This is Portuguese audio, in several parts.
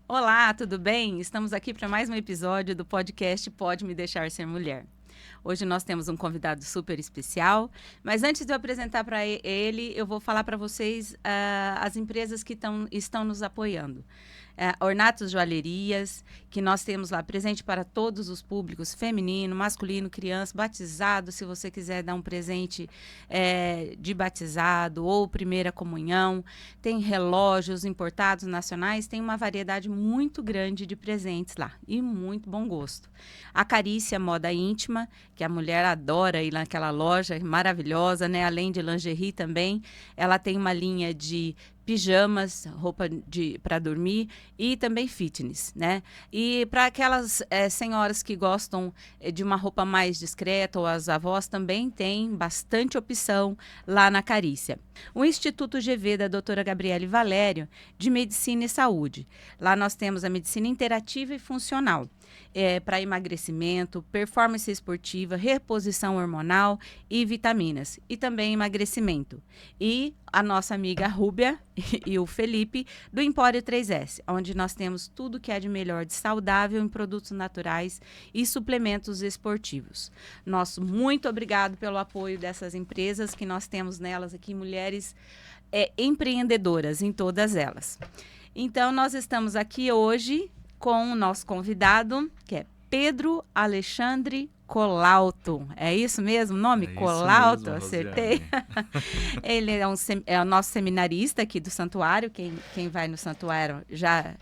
Olá, tudo bem? Estamos aqui para mais um episódio do podcast Pode Me Deixar Ser Mulher. Hoje nós temos um convidado super especial, mas antes de eu apresentar para ele, eu vou falar para vocês as empresas que estão nos apoiando. Ornatos Joalherias, que nós temos lá presente para todos os públicos, feminino, masculino, criança, batizado, se você quiser dar um presente de batizado ou primeira comunhão. Tem relógios importados, nacionais, tem uma variedade muito grande de presentes lá e muito bom gosto. A Carícia Moda Íntima, que a mulher adora ir naquela loja maravilhosa, né? Além de lingerie também, ela tem uma linha de pijamas, roupa para dormir e também fitness, né? E para aquelas senhoras que gostam de uma roupa mais discreta ou as avós também tem bastante opção lá na Carícia. O Instituto GV da doutora Gabriele Valério, de Medicina e Saúde. Lá nós temos a medicina interativa e funcional. Para emagrecimento, performance esportiva, reposição hormonal e vitaminas. E também emagrecimento. E a nossa amiga Rúbia e o Felipe, do Empório 3S, onde nós temos tudo que é de melhor de saudável em produtos naturais e suplementos esportivos. Nosso muito obrigado pelo apoio dessas empresas, que nós temos nelas aqui mulheres empreendedoras em todas elas. Então, nós estamos aqui hoje com o nosso convidado, que é Pedro Alexandre Colauto. É isso mesmo o nome? Colauto? Acertei. Ele é o nosso seminarista aqui do santuário. Quem vai no santuário já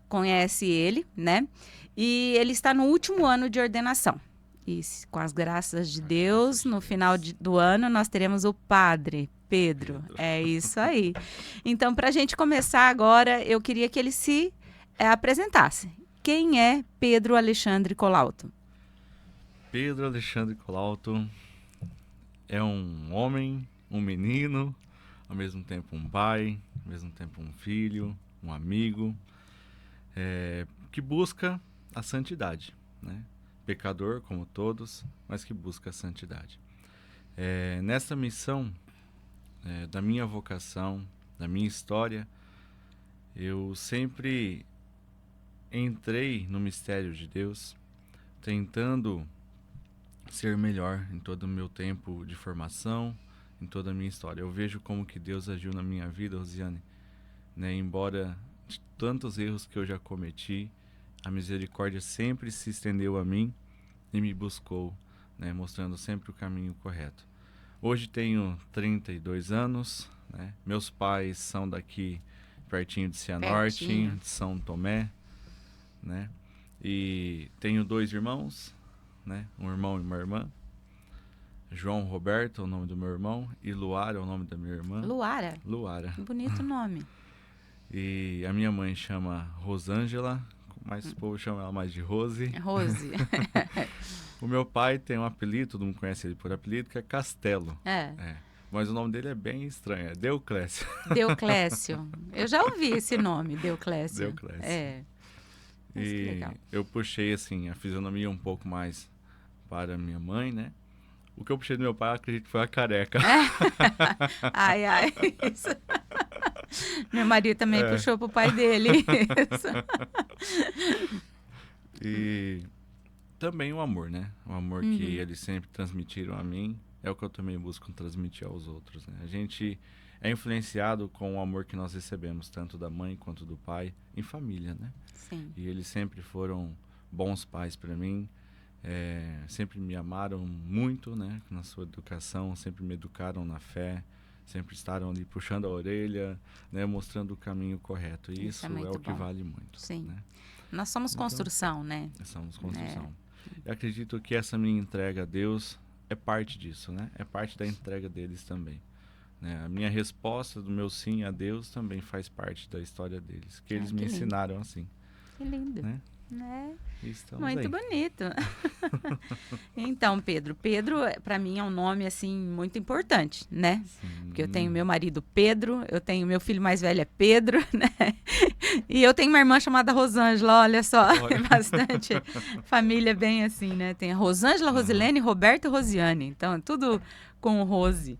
conhece ele, né? E ele está no último ano de ordenação. E com as graças de Deus, no final do ano, nós teremos o padre Pedro. É isso aí. Então, para a gente começar agora, eu queria que ele se apresentasse. Quem é Pedro Alexandre Colauto? Pedro Alexandre Colauto é um homem, um menino, ao mesmo tempo um pai, ao mesmo tempo um filho, um amigo, que busca a santidade, né? Pecador como todos, mas que busca a santidade. Nessa missão da minha vocação, da minha história, eu sempre entrei no mistério de Deus, tentando ser melhor em todo o meu tempo de formação, em toda a minha história. Eu vejo como que Deus agiu na minha vida, Rosiane, né? Embora de tantos erros que eu já cometi, a misericórdia sempre se estendeu a mim e me buscou, né? Mostrando sempre o caminho correto. Hoje tenho 32 anos, né? Meus pais são daqui pertinho de Cianorte, de São Tomé, né? E tenho 2 irmãos, né? Um irmão e uma irmã. João Roberto é o nome do meu irmão e Luara é o nome da minha irmã. Luara? Luara. Bonito nome. E a minha mãe chama Rosângela, mas o povo chama ela mais de Rose. Rose. O meu pai tem um apelido, todo mundo conhece ele por apelido, que é Castelo. Mas o nome dele é bem estranho, é Deuclésio. Deuclésio. Eu já ouvi esse nome, Deuclésio. Deuclésio. E legal. Eu puxei assim a fisionomia um pouco mais para minha mãe, né? O que eu puxei do meu pai, acredito que foi a careca. Ai. Isso. Meu marido também puxou pro pai dele. E também o amor, né? O amor que eles sempre transmitiram a mim é o que eu também busco transmitir aos outros, né? A gente é influenciado com o amor que nós recebemos, tanto da mãe quanto do pai, em família, né? Sim. E eles sempre foram bons pais para mim, sempre me amaram muito, né? Na sua educação, sempre me educaram na fé, sempre estavam ali puxando a orelha, né? Mostrando o caminho correto. E isso é o que vale muito. Sim. Né? Nós somos construção, né? Somos construção. Eu acredito que essa minha entrega a Deus é parte disso, né? É parte da entrega deles também. Né? A minha resposta do meu sim a Deus também faz parte da história deles, que eles me ensinaram assim. Que lindo. Né? Muito aí. Bonito. Então, Pedro, para mim é um nome assim muito importante, né? Sim. Porque eu tenho meu marido Pedro, eu tenho meu filho mais velho é Pedro, né? E eu tenho uma irmã chamada Rosângela, olha só, bastante família bem assim, né? Tem a Rosângela, Rosilene, Roberto e Rosiane, então tudo com Rose.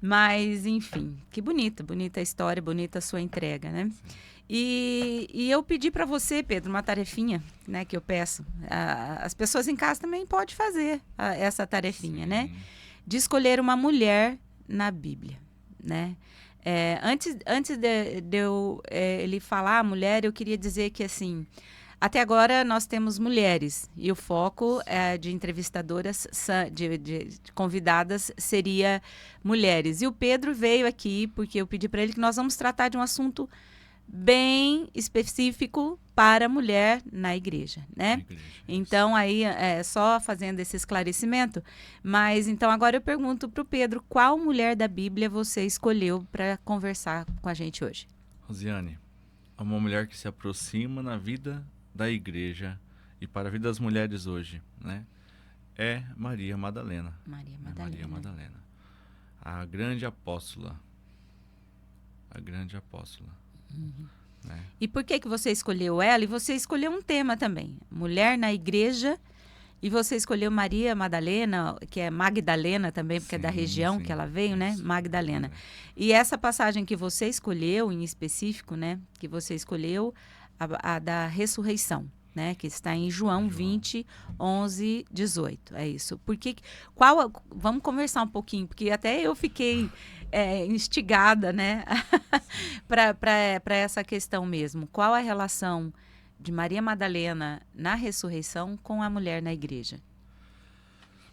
Mas, enfim, que bonita a história, bonita a sua entrega, né? Sim. E eu pedi para você, Pedro, uma tarefinha, né, que eu peço. As pessoas em casa também podem fazer essa tarefinha, Sim. né? De escolher uma mulher na Bíblia, né? Antes de eu ele falar mulher, eu queria dizer que, assim, até agora nós temos mulheres e o foco de entrevistadoras, de convidadas, seria mulheres. E o Pedro veio aqui porque eu pedi para ele que nós vamos tratar de um assunto bem específico para a mulher na igreja, né? Então, aí, só fazendo esse esclarecimento, mas então agora eu pergunto para o Pedro, qual mulher da Bíblia você escolheu para conversar com a gente hoje? Rosiane, é uma mulher que se aproxima na vida da igreja e para a vida das mulheres hoje, né? É Maria Madalena. Maria Madalena. Maria Madalena. A grande apóstola. A grande apóstola. Né? E por que você escolheu ela? E você escolheu um tema também, mulher na igreja, e você escolheu Maria Madalena, que é Magdalena também, porque é da região que ela veio, né? Magdalena. E essa passagem que você escolheu, em específico, né? Que você escolheu, a da ressurreição, né? Que está em João 20, 11, 18. É isso. Vamos conversar um pouquinho, porque até eu fiquei instigada, né? para essa questão mesmo. Qual a relação de Maria Madalena na ressurreição com a mulher na igreja?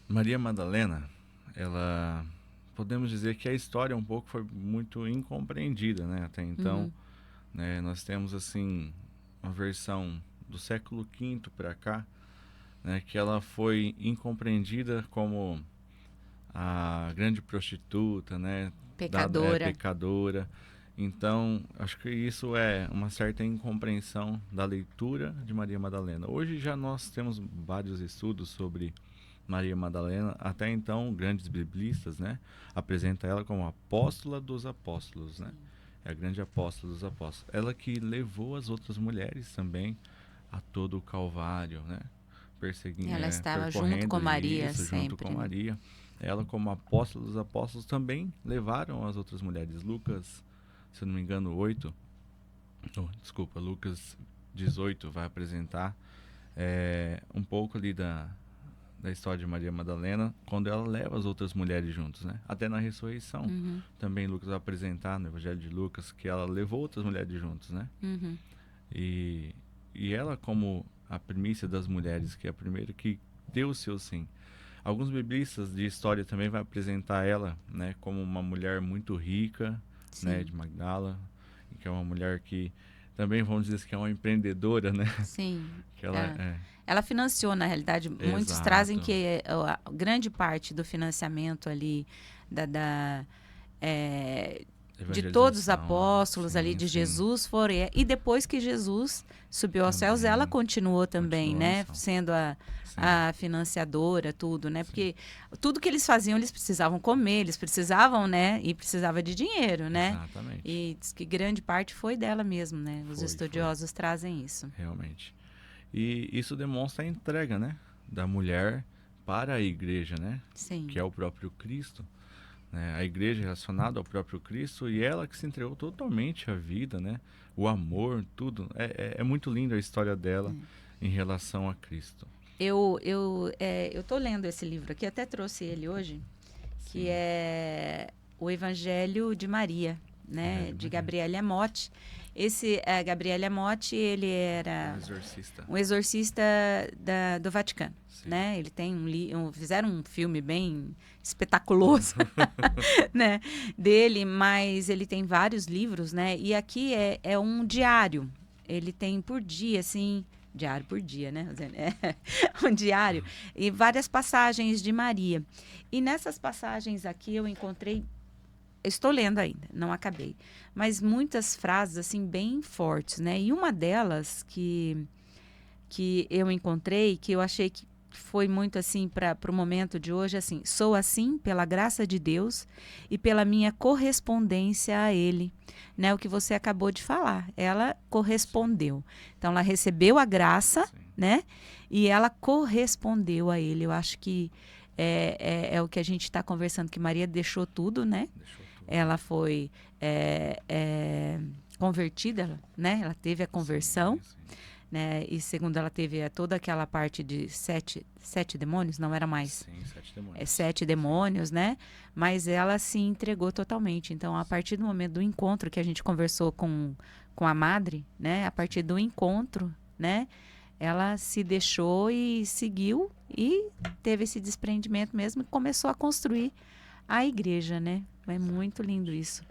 Maria Madalena, ela... Podemos dizer que a história um pouco foi muito incompreendida, né? Até então, né? Nós temos, assim, uma versão do século V para cá, né? Que ela foi incompreendida como a grande prostituta, né? Pecadora. Pecadora. Então, acho que isso é uma certa incompreensão da leitura de Maria Madalena. Hoje já nós temos vários estudos sobre Maria Madalena. Até então, grandes biblistas, né, apresenta ela como apóstola dos apóstolos, né? É a grande apóstola dos apóstolos. Ela que levou as outras mulheres também a todo o Calvário, né? Perseguindo, ela estava junto com Maria sempre. Junto com Maria. Ela, como apóstola dos apóstolos, também levaram as outras mulheres. Lucas, se eu não me engano, Lucas 18 vai apresentar um pouco ali da história de Maria Madalena, quando ela leva as outras mulheres juntos, né? Até na ressurreição, também Lucas vai apresentar no Evangelho de Lucas que ela levou outras mulheres juntos, né? E ela, como a primícia das mulheres, que é a primeira que deu o seu sim. Alguns biblistas de história também vai apresentar ela, né, como uma mulher muito rica, né, de Magdala, que é uma mulher que também vamos dizer que é uma empreendedora, né? Sim. Que ela financiou, na realidade. Exato. Muitos trazem que a grande parte do financiamento ali de todos os apóstolos ali de Jesus foram. E depois que Jesus subiu aos céus, ela continuou também, né? Sendo a financiadora, tudo, né? Porque tudo que eles faziam, eles precisavam comer, eles precisavam, né? E precisava de dinheiro, né? Exatamente. E diz que grande parte foi dela mesmo, né? Os estudiosos trazem isso. Realmente. E isso demonstra a entrega, né? Da mulher para a igreja, né? Sim. Que é o próprio Cristo. A igreja relacionada ao próprio Cristo, e ela que se entregou totalmente à vida, né? O amor, tudo. É muito linda a história dela em relação a Cristo. Eu tô lendo esse livro aqui, até trouxe ele hoje, que é o Evangelho de Maria, né? De Gabriele Amott. Esse Gabriele Amott, ele era um exorcista do Vaticano, né? Ele tem fizeram um filme bem espetaculoso, né? Dele, mas ele tem vários livros, né? E aqui é um diário. Ele tem por dia, assim, diário por dia, né? Um diário e várias passagens de Maria. E nessas passagens aqui eu encontrei, estou lendo ainda, não acabei, mas muitas frases assim bem fortes, né? E uma delas que eu encontrei, que eu achei que foi muito assim para o momento de hoje, assim: sou assim pela graça de Deus e pela minha correspondência a Ele, né? O que você acabou de falar, ela correspondeu. Então ela recebeu a graça, né? E ela correspondeu a Ele. Eu acho que é o que a gente está conversando, que Maria deixou tudo, né? Ela foi convertida, né? Ela teve a conversão, Sim. né? E segundo ela teve toda aquela parte de sete demônios, não era mais. Sim, 7 demônios. 7 demônios, né? Mas ela se entregou totalmente. Então, a partir do momento do encontro que a gente conversou com a madre, né? A partir do encontro, né? Ela se deixou e seguiu e teve esse desprendimento mesmo e começou a construir a igreja, né? É muito lindo isso.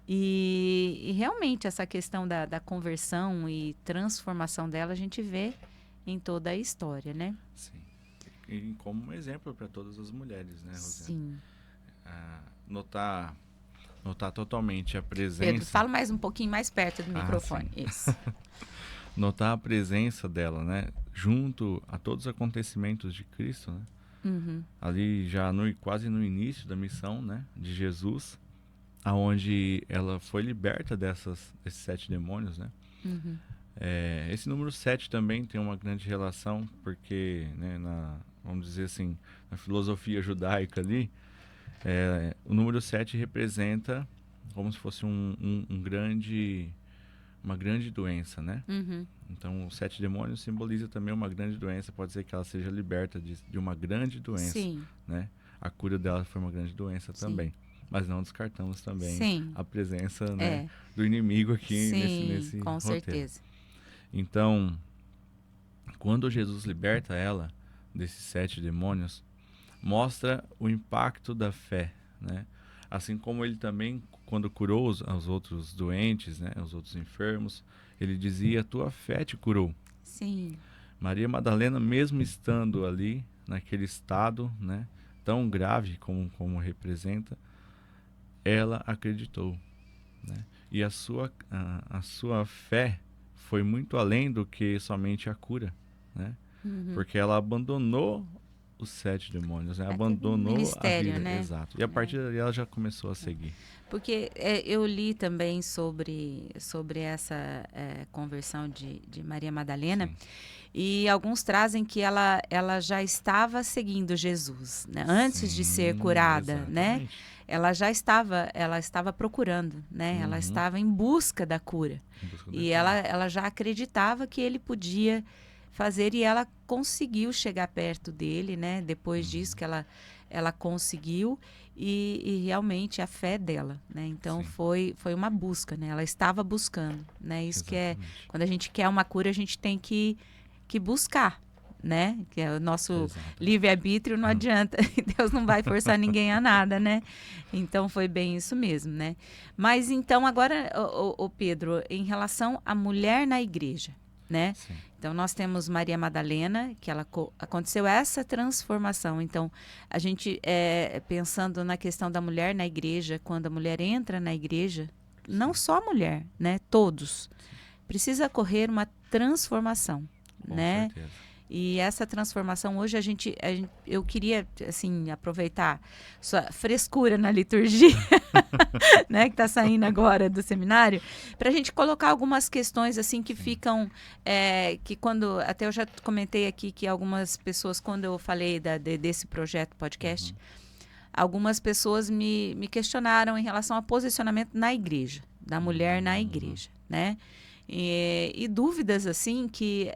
E realmente essa questão da conversão e transformação dela a gente vê em toda a história, né? Sim. E como um exemplo para todas as mulheres, né, Rosana? Sim. Notar totalmente a presença... Pedro, fala mais um pouquinho mais perto do microfone. Sim. Isso. Notar a presença dela, né? Junto a todos os acontecimentos de Cristo, né? Uhum. Ali já quase no início da missão, né? De Jesus, aonde ela foi liberta desses 7 demônios, né? Uhum. Esse número 7 também tem uma grande relação, porque, né, vamos dizer assim, na filosofia judaica ali, o número 7 representa como se fosse uma grande doença, né? Uhum. Então, os 7 demônios simboliza também uma grande doença. Pode ser que ela seja liberta de uma grande doença, Sim. né? A cura dela foi uma grande doença também. Mas não descartamos também Sim. a presença, né, do inimigo aqui nesse com roteiro. certeza. Então, quando Jesus liberta ela desses 7 demônios, mostra o impacto da fé, né? Assim como ele também, quando curou os outros doentes, né, os outros enfermos, ele dizia: a tua fé te curou. Sim. Maria Madalena, mesmo estando ali, naquele estado, né, tão grave como representa, ela acreditou, né? E a sua fé foi muito além do que somente a cura, né? Uhum. Porque ela abandonou os 7 demônios, né? Aquele Abandonou a ministério, vida, né? exato. E a partir dali ela já começou a seguir. Porque eu li também sobre essa conversão de Maria Madalena. Sim. E alguns trazem que ela já estava seguindo Jesus, né? Antes de ser curada, né? Exatamente. Ela estava procurando, né? Ela Uhum. estava em busca da cura. Em busca da E cura. ela já acreditava que ele podia fazer e ela conseguiu chegar perto dele, né? Depois disso que ela conseguiu e realmente a fé dela, né? Então Sim. foi uma busca, né? Ela estava buscando, né? Isso que Exatamente. quando a gente quer uma cura, a gente tem que buscar, né? Que é o nosso Exato. livre-arbítrio, não adianta. Deus não vai forçar ninguém a nada, né? Então, foi bem isso mesmo, né? Mas, então, agora, o Pedro, em relação à mulher na igreja, né? Sim. Então, nós temos Maria Madalena, que aconteceu essa transformação. Então, a gente, pensando na questão da mulher na igreja, quando a mulher entra na igreja, não só a mulher, né? Todos. Precisa ocorrer uma transformação. Com Né? certeza. E essa transformação hoje eu queria assim aproveitar sua frescura na liturgia, né, que está saindo agora do seminário, para a gente colocar algumas questões assim que ficam que quando até eu já comentei aqui que algumas pessoas quando eu falei desse projeto podcast, algumas pessoas me questionaram em relação ao posicionamento na igreja, da mulher na igreja, né? E dúvidas assim que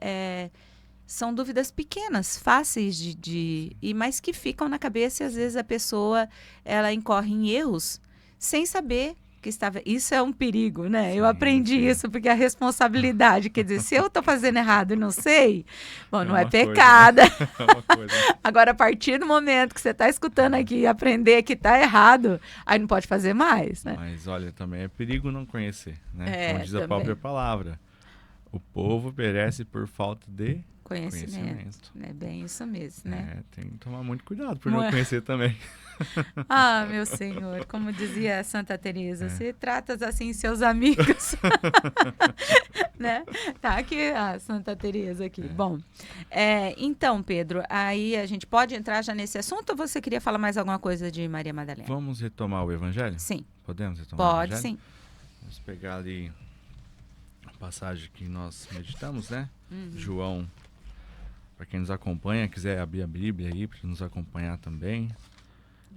são dúvidas pequenas, fáceis mas que ficam na cabeça e às vezes a pessoa ela incorre em erros sem saber que estava. Isso é um perigo, né? Eu aprendi isso porque a responsabilidade, quer dizer, se eu estou fazendo errado e não sei, bom, não é pecado. Coisa, né? É uma coisa. Agora, a partir do momento que você está escutando aqui e aprender que está errado, aí não pode fazer mais, né? Mas olha, também é perigo não conhecer, né? Como diz a também. própria palavra. O povo perece por falta de conhecimento. É bem isso mesmo, né? Tem que tomar muito cuidado por não conhecer também. Ah, meu Senhor, como dizia Santa Teresa, se tratas assim seus amigos, né? Tá aqui a Santa Teresa aqui. Bom, então, Pedro, aí a gente pode entrar já nesse assunto ou você queria falar mais alguma coisa de Maria Madalena? Vamos retomar o Evangelho? Sim. Podemos retomar o Evangelho? Pode, sim. Vamos pegar ali a passagem que nós meditamos, né? João, para quem nos acompanha, quiser abrir a Bíblia aí para nos acompanhar também.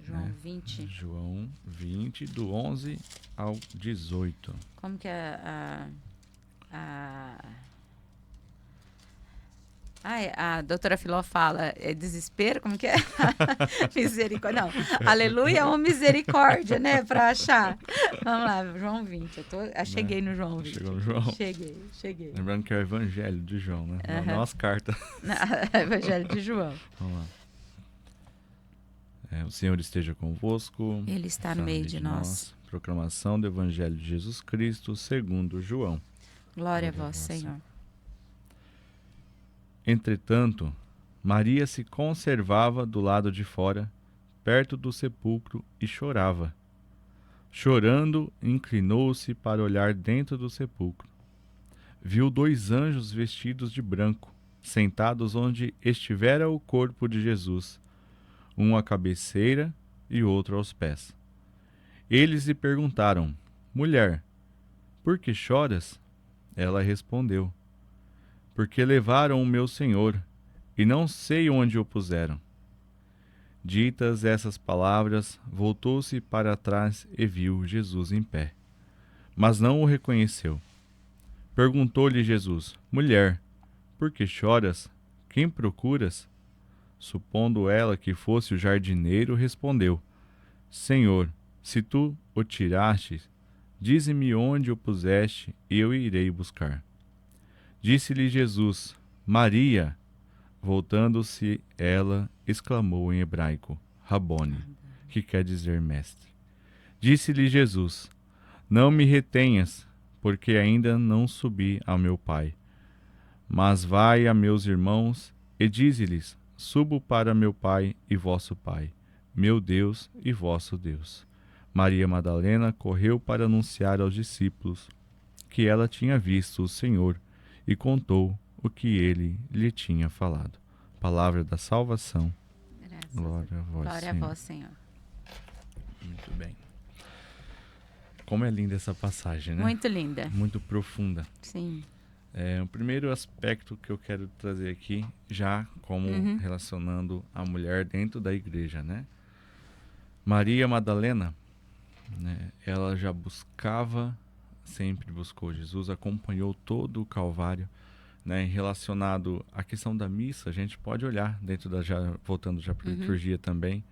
João 20. João 20, do 11 ao 18. Como que é a doutora Filó fala, é desespero, como que é? Misericórdia, não, aleluia ou misericórdia, né, para achar. Vamos lá, João 20, cheguei no João 20. Chegou no João. Cheguei. Lembrando que é o Evangelho de João, né? Não as cartas. Evangelho de João. Vamos lá. O Senhor esteja convosco. Ele está no meio de nós. Proclamação do Evangelho de Jesus Cristo segundo João. Glória a vós, Senhor. Entretanto, Maria se conservava do lado de fora, perto do sepulcro, e chorava. Chorando, inclinou-se para olhar dentro do sepulcro. Viu 2 anjos vestidos de branco, sentados onde estivera o corpo de Jesus, um à cabeceira e outro aos pés. Eles lhe perguntaram: Mulher, por que choras? Ela respondeu: Porque levaram o meu Senhor, e não sei onde o puseram. Ditas essas palavras, voltou-se para trás e viu Jesus em pé. Mas não o reconheceu. Perguntou-lhe Jesus: Mulher, por que choras? Quem procuras? Supondo ela que fosse o jardineiro, respondeu: Senhor, se tu o tiraste, dize-me onde o puseste, e eu irei buscar. Disse-lhe Jesus: Maria. Voltando-se ela, exclamou em hebraico: Rabone, que quer dizer mestre. Disse-lhe Jesus: Não me retenhas, porque ainda não subi ao meu Pai. Mas vai a meus irmãos e dize-lhes: Subo para meu Pai e vosso Pai, meu Deus e vosso Deus. Maria Madalena correu para anunciar aos discípulos que ela tinha visto o Senhor e contou o que ele lhe tinha falado. Palavra da salvação. Graças Glória a vós, Glória Senhor. a vós, Senhor. Muito bem. Como é linda essa passagem, né? Muito linda. Muito profunda. Sim. O primeiro aspecto que eu quero trazer aqui, já como relacionando a mulher dentro da igreja, né? Maria Madalena, né, ela já sempre buscou Jesus, acompanhou todo o Calvário, né, relacionado à questão da missa. A gente pode olhar dentro voltando já para a liturgia também.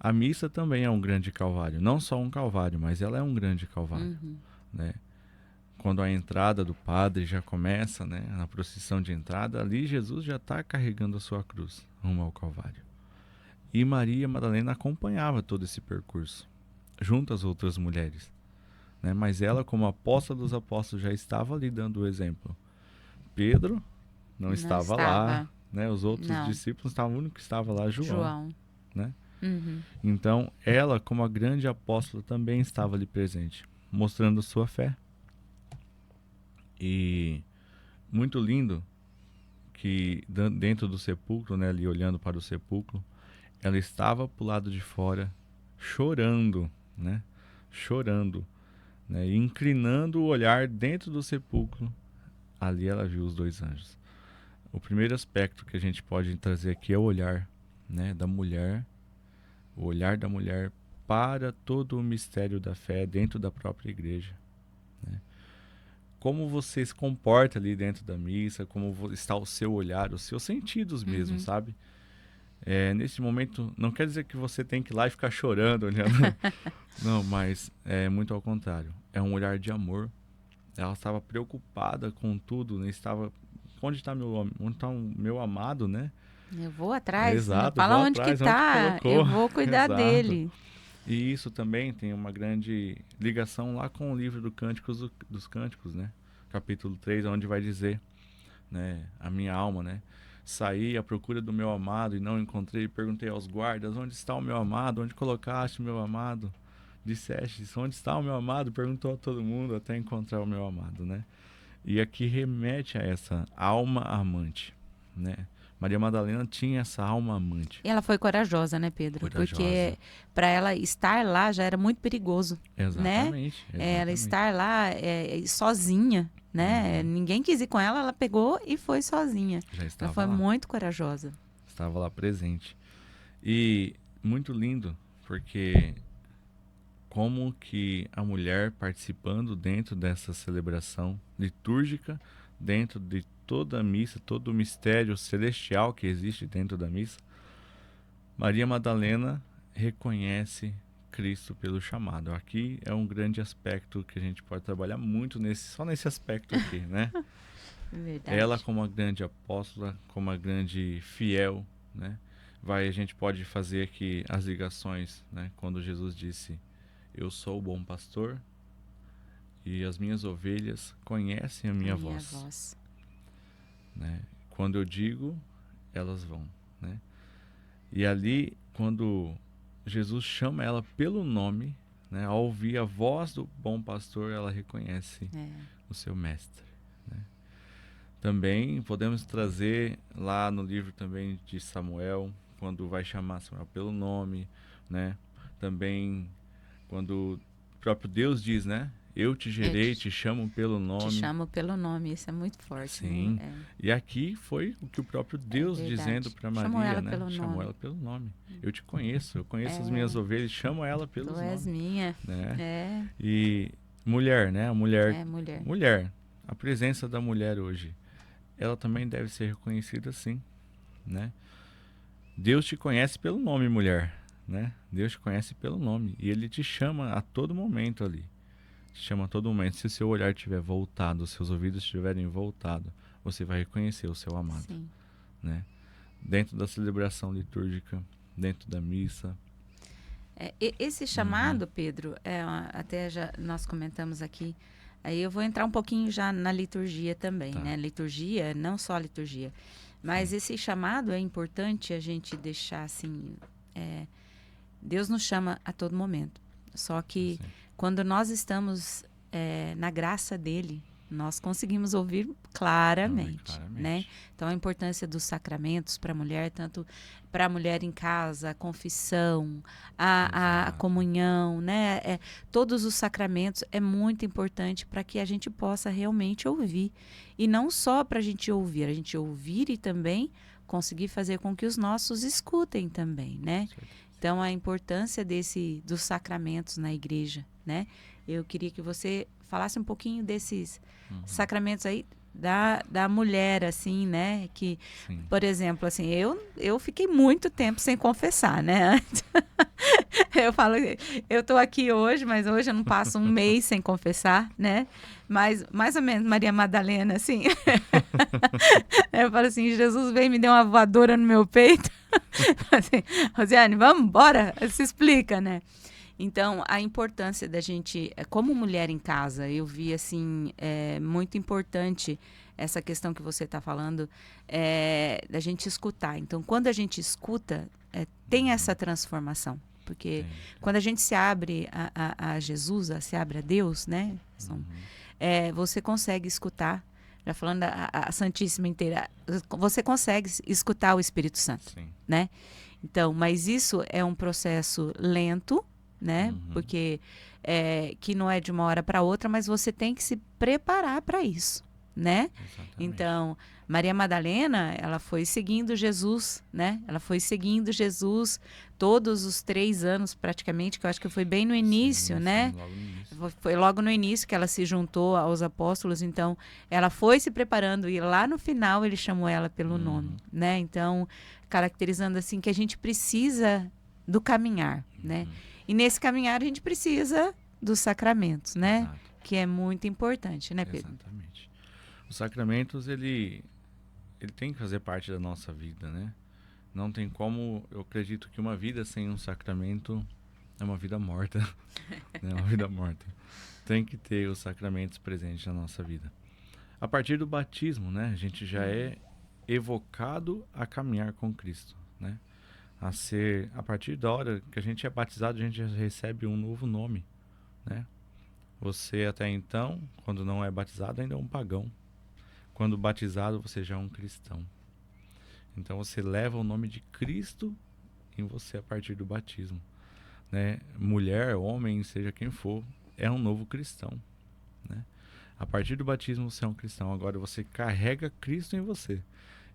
A missa também é um grande calvário, não só um calvário, mas ela é um grande calvário, né? Quando a entrada do padre já começa, né, na procissão de entrada, ali Jesus já está carregando a sua cruz rumo ao Calvário. E Maria Madalena acompanhava todo esse percurso, junto às outras mulheres, né? Mas ela, como apóstola dos apóstolos, já estava ali dando o exemplo. Pedro não estava lá, né? Os outros discípulos estavam, o único que estava lá, João. Né? Então, ela, como a grande apóstola, também estava ali presente, mostrando sua fé. E muito lindo que dentro do sepulcro, né, ali olhando para o sepulcro, ela estava para o lado de fora chorando, né? Chorando, né? E inclinando o olhar dentro do sepulcro. Ali ela viu os 2 anjos. O primeiro aspecto que a gente pode trazer aqui é o olhar, né, da mulher, o olhar da mulher para todo o mistério da fé dentro da própria igreja, né? Como você se comporta ali dentro da missa, como está o seu olhar, os seus sentidos mesmo, sabe? Nesse momento, não quer dizer que você tem que ir lá e ficar chorando, olhando. Não, mas é muito ao contrário. É um olhar de amor. Ela estava preocupada com tudo, né? Onde está o meu amado, né? Eu vou atrás. Exato, fala vou onde atrás, que tá. Eu vou cuidar Exato. dele. E isso também tem uma grande ligação lá com o livro dos Cânticos, né? Capítulo 3, onde vai dizer, né, a minha alma, né? Saí à procura do meu amado e não encontrei. Perguntei aos guardas: onde está o meu amado? Onde colocaste o meu amado? Disseste: onde está o meu amado? Perguntou a todo mundo até encontrar o meu amado, né? E aqui remete a essa alma amante, né? Maria Madalena tinha essa alma amante. E ela foi corajosa, né, Pedro? Corajosa. Porque para ela estar lá já era muito perigoso. Exatamente. Né? Ela estar lá sozinha, né? Ninguém quis ir com ela, ela pegou e foi sozinha. Já estava ela foi lá. muito corajosa. Estava lá presente. E muito lindo porque como que a mulher participando dentro dessa celebração litúrgica, dentro de toda a missa, todo o mistério celestial que existe dentro da missa, Maria Madalena reconhece Cristo pelo chamado. Aqui é um grande aspecto que a gente pode trabalhar muito só nesse aspecto aqui, né? Verdade. Ela como a grande apóstola, como a grande fiel, né? A gente pode fazer aqui as ligações, né? Quando Jesus disse: eu sou o bom pastor e as minhas ovelhas conhecem a minha voz. Né? Quando eu digo, elas vão, né? E ali, quando Jesus chama ela pelo nome, né? Ao ouvir a voz do bom pastor, ela reconhece o seu mestre, né? Também podemos trazer lá no livro também de Samuel, quando vai chamar Samuel pelo nome, né? Também quando o próprio Deus diz, né? Eu te gerei, te chamo pelo nome. Te chamo pelo nome, isso é muito forte. Sim. Né? E aqui foi o que o próprio Deus dizendo para Maria, né? Chamou ela pelo nome. Eu te conheço, eu conheço as minhas ovelhas, chamo ela pelos nomes. Tu és minha. Né? E mulher, né? A mulher. Mulher. A presença da mulher hoje, ela também deve ser reconhecida assim, né? Deus te conhece pelo nome, mulher, né? Deus te conhece pelo nome e Ele te chama a todo momento ali. Te chama a todo momento. Se o seu olhar estiver voltado, os seus ouvidos estiverem voltados, você vai reconhecer o seu amado. Sim. Né? Dentro da celebração litúrgica, dentro da missa. Esse chamado, Pedro, até já nós comentamos aqui, aí eu vou entrar um pouquinho já na liturgia também, né? Liturgia, não só a liturgia, mas esse chamado é importante a gente deixar assim, Deus nos chama a todo momento, só que quando nós estamos na graça dele, nós conseguimos ouvir claramente, né? Então, a importância dos sacramentos para a mulher, tanto para a mulher em casa, a confissão, a comunhão, né? Todos os sacramentos é muito importante para que a gente possa realmente ouvir. E não só para a gente ouvir e também conseguir fazer com que os nossos escutem também, né? Então, a importância dos sacramentos na igreja, né? Eu queria que você falasse um pouquinho desses sacramentos aí da mulher, assim, né? Que, por exemplo, assim, eu fiquei muito tempo sem confessar, né? Eu falo, eu tô aqui hoje, mas hoje eu não passo um mês sem confessar, né? Mas, mais ou menos, Maria Madalena, assim. Eu falo assim, Jesus veio e me deu uma voadora no meu peito. Assim, Rosiane, vamos embora? Se explica, né? Então, a importância da gente, como mulher em casa, eu vi, assim, muito importante essa questão que você está falando, da gente escutar. Então, quando a gente escuta, tem essa transformação. Porque quando a gente se abre a Jesus, se abre a Deus, né? Você consegue escutar, já falando a Santíssima inteira, você consegue escutar o Espírito Santo, né? Então, mas isso é um processo lento, né? Porque que não é de uma hora para outra, mas você tem que se preparar para isso, né? Exatamente. Então, Maria Madalena, ela foi seguindo Jesus, né? Ela foi seguindo Jesus todos os 3 anos praticamente, que eu acho que foi bem no início, né? Logo no início. Foi logo no início que ela se juntou aos apóstolos, então ela foi se preparando e lá no final ele chamou ela pelo nome, né? Então, caracterizando assim que a gente precisa do caminhar, né? E nesse caminhar a gente precisa dos sacramentos, né? Exato. Que é muito importante, né, Pedro? Exatamente. Os sacramentos, ele tem que fazer parte da nossa vida, né? Não tem como, eu acredito que uma vida sem um sacramento é uma vida morta. É uma vida morta. Tem que ter os sacramentos presentes na nossa vida. A partir do batismo, né? A gente já é evocado a caminhar com Cristo, né? A partir da hora que a gente é batizado, a gente já recebe um novo nome, né? Você até então, quando não é batizado, ainda é um pagão. Quando batizado, você já é um cristão. Então você leva o nome de Cristo em você a partir do batismo, né? Mulher, homem, seja quem for, é um novo cristão, né? A partir do batismo você é um cristão. Agora você carrega Cristo em você.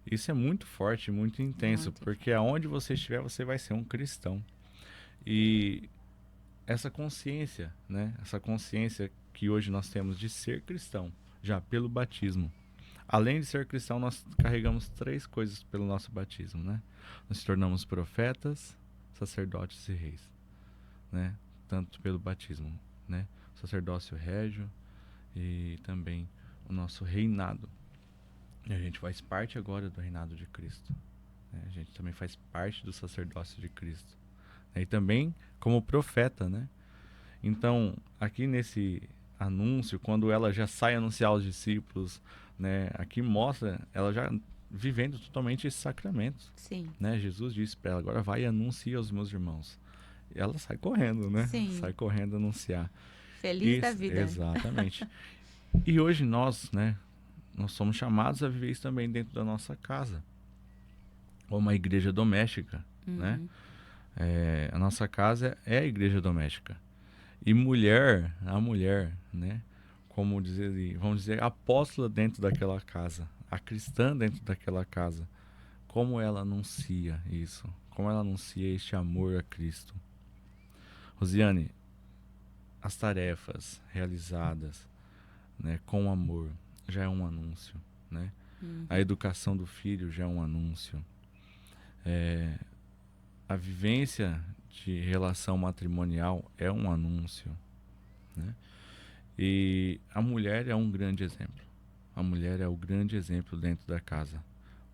Isso é muito forte, muito intenso, porque aonde você estiver, você vai ser um cristão. E essa consciência, né? Essa consciência que hoje nós temos de ser cristão, já pelo batismo. Além de ser cristão, nós carregamos 3 coisas pelo nosso batismo, né? Nós nos tornamos profetas, sacerdotes e reis, né? Tanto pelo batismo, né? Sacerdócio régio e também o nosso reinado. E a gente faz parte agora do reinado de Cristo, né? A gente também faz parte do sacerdócio de Cristo. E também como profeta, né? Então, aqui nesse anúncio, quando ela já sai anunciar aos discípulos, né? Aqui mostra ela já vivendo totalmente esse sacramento. Sim. Né? Jesus disse para ela, agora vai e anuncia aos meus irmãos. E ela sai correndo, né? Sim. Sai correndo anunciar. Feliz da vida. Exatamente. E hoje nós, né? Nós somos chamados a viver isso também dentro da nossa casa. Ou uma igreja doméstica, né? A nossa casa é a igreja doméstica. E a mulher, né? Como dizer, vamos dizer, apóstola dentro daquela casa, a cristã dentro daquela casa, como ela anuncia isso, como ela anuncia este amor a Cristo. Rosiane, as tarefas realizadas, né, com amor já é um anúncio, né? A educação do filho já é um anúncio. A vivência de relação matrimonial é um anúncio, né? E a mulher é um grande exemplo. A mulher é o grande exemplo dentro da casa.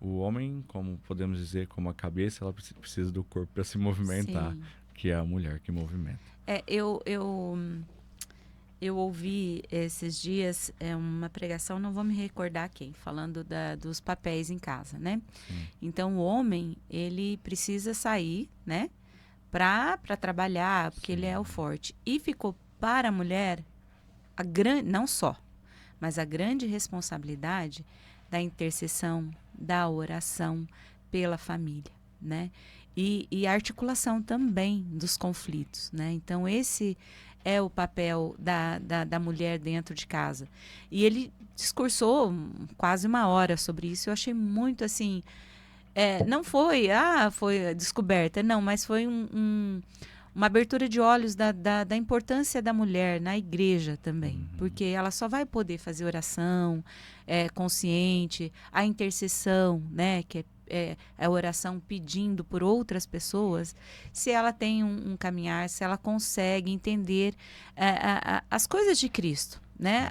O homem, como podemos dizer, como a cabeça, ela precisa do corpo para se movimentar, Sim. que é a mulher que movimenta. Eu ouvi esses dias uma pregação, não vou me recordar quem, falando dos papéis em casa, né? Sim. Então, o homem, ele precisa sair, né? Para trabalhar, porque ele é o forte. E ficou para a mulher, não só, mas a grande responsabilidade da intercessão, da oração pela família, né? E a articulação também dos conflitos, né? Então, esse é o papel da mulher dentro de casa. E ele discursou quase 1 hora sobre isso. Eu achei muito, assim... não foi descoberta, não, mas foi uma abertura de olhos da importância da mulher na igreja também. Porque ela só vai poder fazer oração consciente, a intercessão, né, que é a oração pedindo por outras pessoas, se ela tem um caminhar, se ela consegue entender as coisas de Cristo. Né?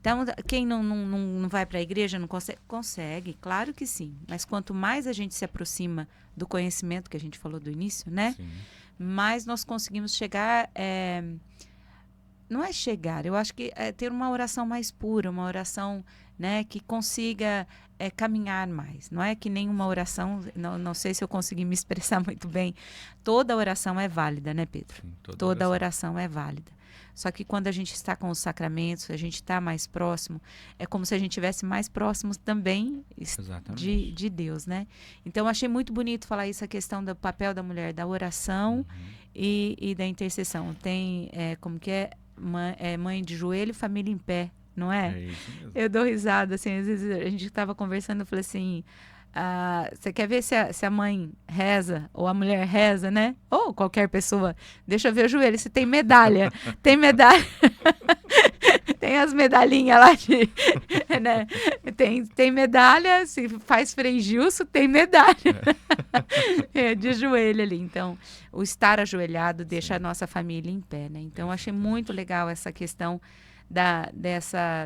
Então, quem não vai para a igreja não consegue? Consegue, claro que sim. Mas quanto mais a gente se aproxima do conhecimento que a gente falou do início, né? Sim. Mais nós conseguimos chegar... não é chegar, eu acho que é ter uma oração mais pura, uma oração, né, que consiga caminhar mais. Não é que nenhuma oração, não sei se eu consegui me expressar muito bem. Toda oração é válida, né, Pedro? Sim, toda oração é válida. Só que quando a gente está com os sacramentos, a gente está mais próximo, é como se a gente estivesse mais próximos também de Deus, né? Então, eu achei muito bonito falar isso, a questão do papel da mulher, da oração e da intercessão. Tem, como que é? Mãe de joelho, família em pé, não é? É isso mesmo. Eu dou risada, assim, às vezes a gente estava conversando, eu falei assim... você quer ver se a mãe reza ou a mulher reza, né? Ou qualquer pessoa. Deixa eu ver o joelho, se tem medalha. Tem medalha. Tem as medalhinhas lá né? Tem medalha, se faz freijilso, tem medalha. De joelho ali. Então, o estar ajoelhado deixa a nossa família em pé, né? Então, eu achei muito legal essa questão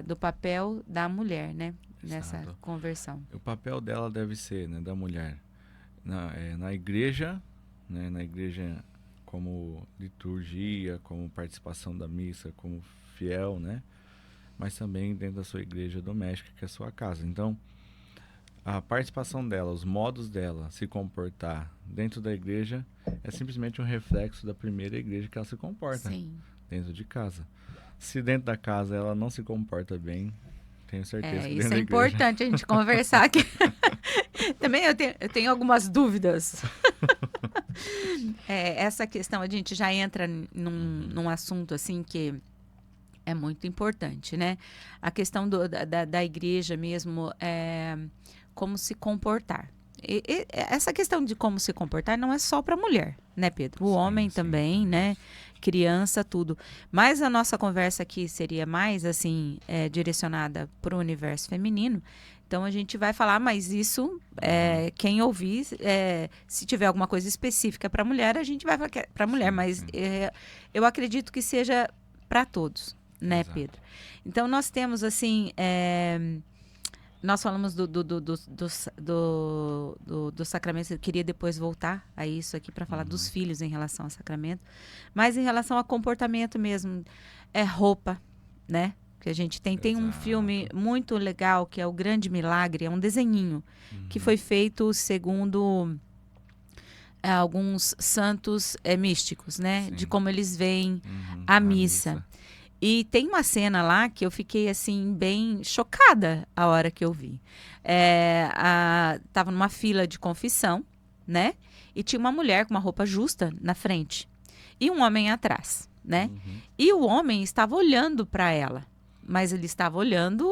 do papel da mulher, né? Nessa conversão. O papel dela deve ser, né, da mulher na igreja, né, na igreja como liturgia, como participação da missa, como fiel, né, mas também dentro da sua igreja doméstica, que é a sua casa. Então, a participação dela, os modos dela se comportar dentro da igreja é simplesmente um reflexo da primeira igreja que ela se comporta. Sim. Dentro de casa. Se dentro da casa ela não se comporta bem, tenho certeza que isso é importante a gente conversar aqui. Também eu tenho algumas dúvidas. Essa questão, a gente já entra num assunto assim que é muito importante, né? A questão da igreja mesmo, como se comportar, Essa questão de como se comportar não é só para mulher, né, Pedro? O homem também, né? Criança, tudo. Mas a nossa conversa aqui seria mais, assim, direcionada para o universo feminino. Então, a gente vai falar, mas isso, quem ouvir, se tiver alguma coisa específica para mulher, a gente vai para mulher. Mas eu acredito que seja para todos, né, Exato. Pedro? Então, nós temos, assim... nós falamos do sacramento. Eu queria depois voltar a isso aqui para falar dos filhos em relação ao sacramento. Mas em relação a comportamento mesmo, roupa, né? Que a gente tem um filme muito legal, que é O Grande Milagre. É um desenhinho que foi feito segundo alguns santos místicos, né? Sim. De como eles veem a missa. E tem uma cena lá que eu fiquei, assim, bem chocada a hora que eu vi. Tava numa fila de confissão, né? E tinha uma mulher com uma roupa justa na frente. E um homem atrás, né? E o homem estava olhando para ela. Mas ele estava olhando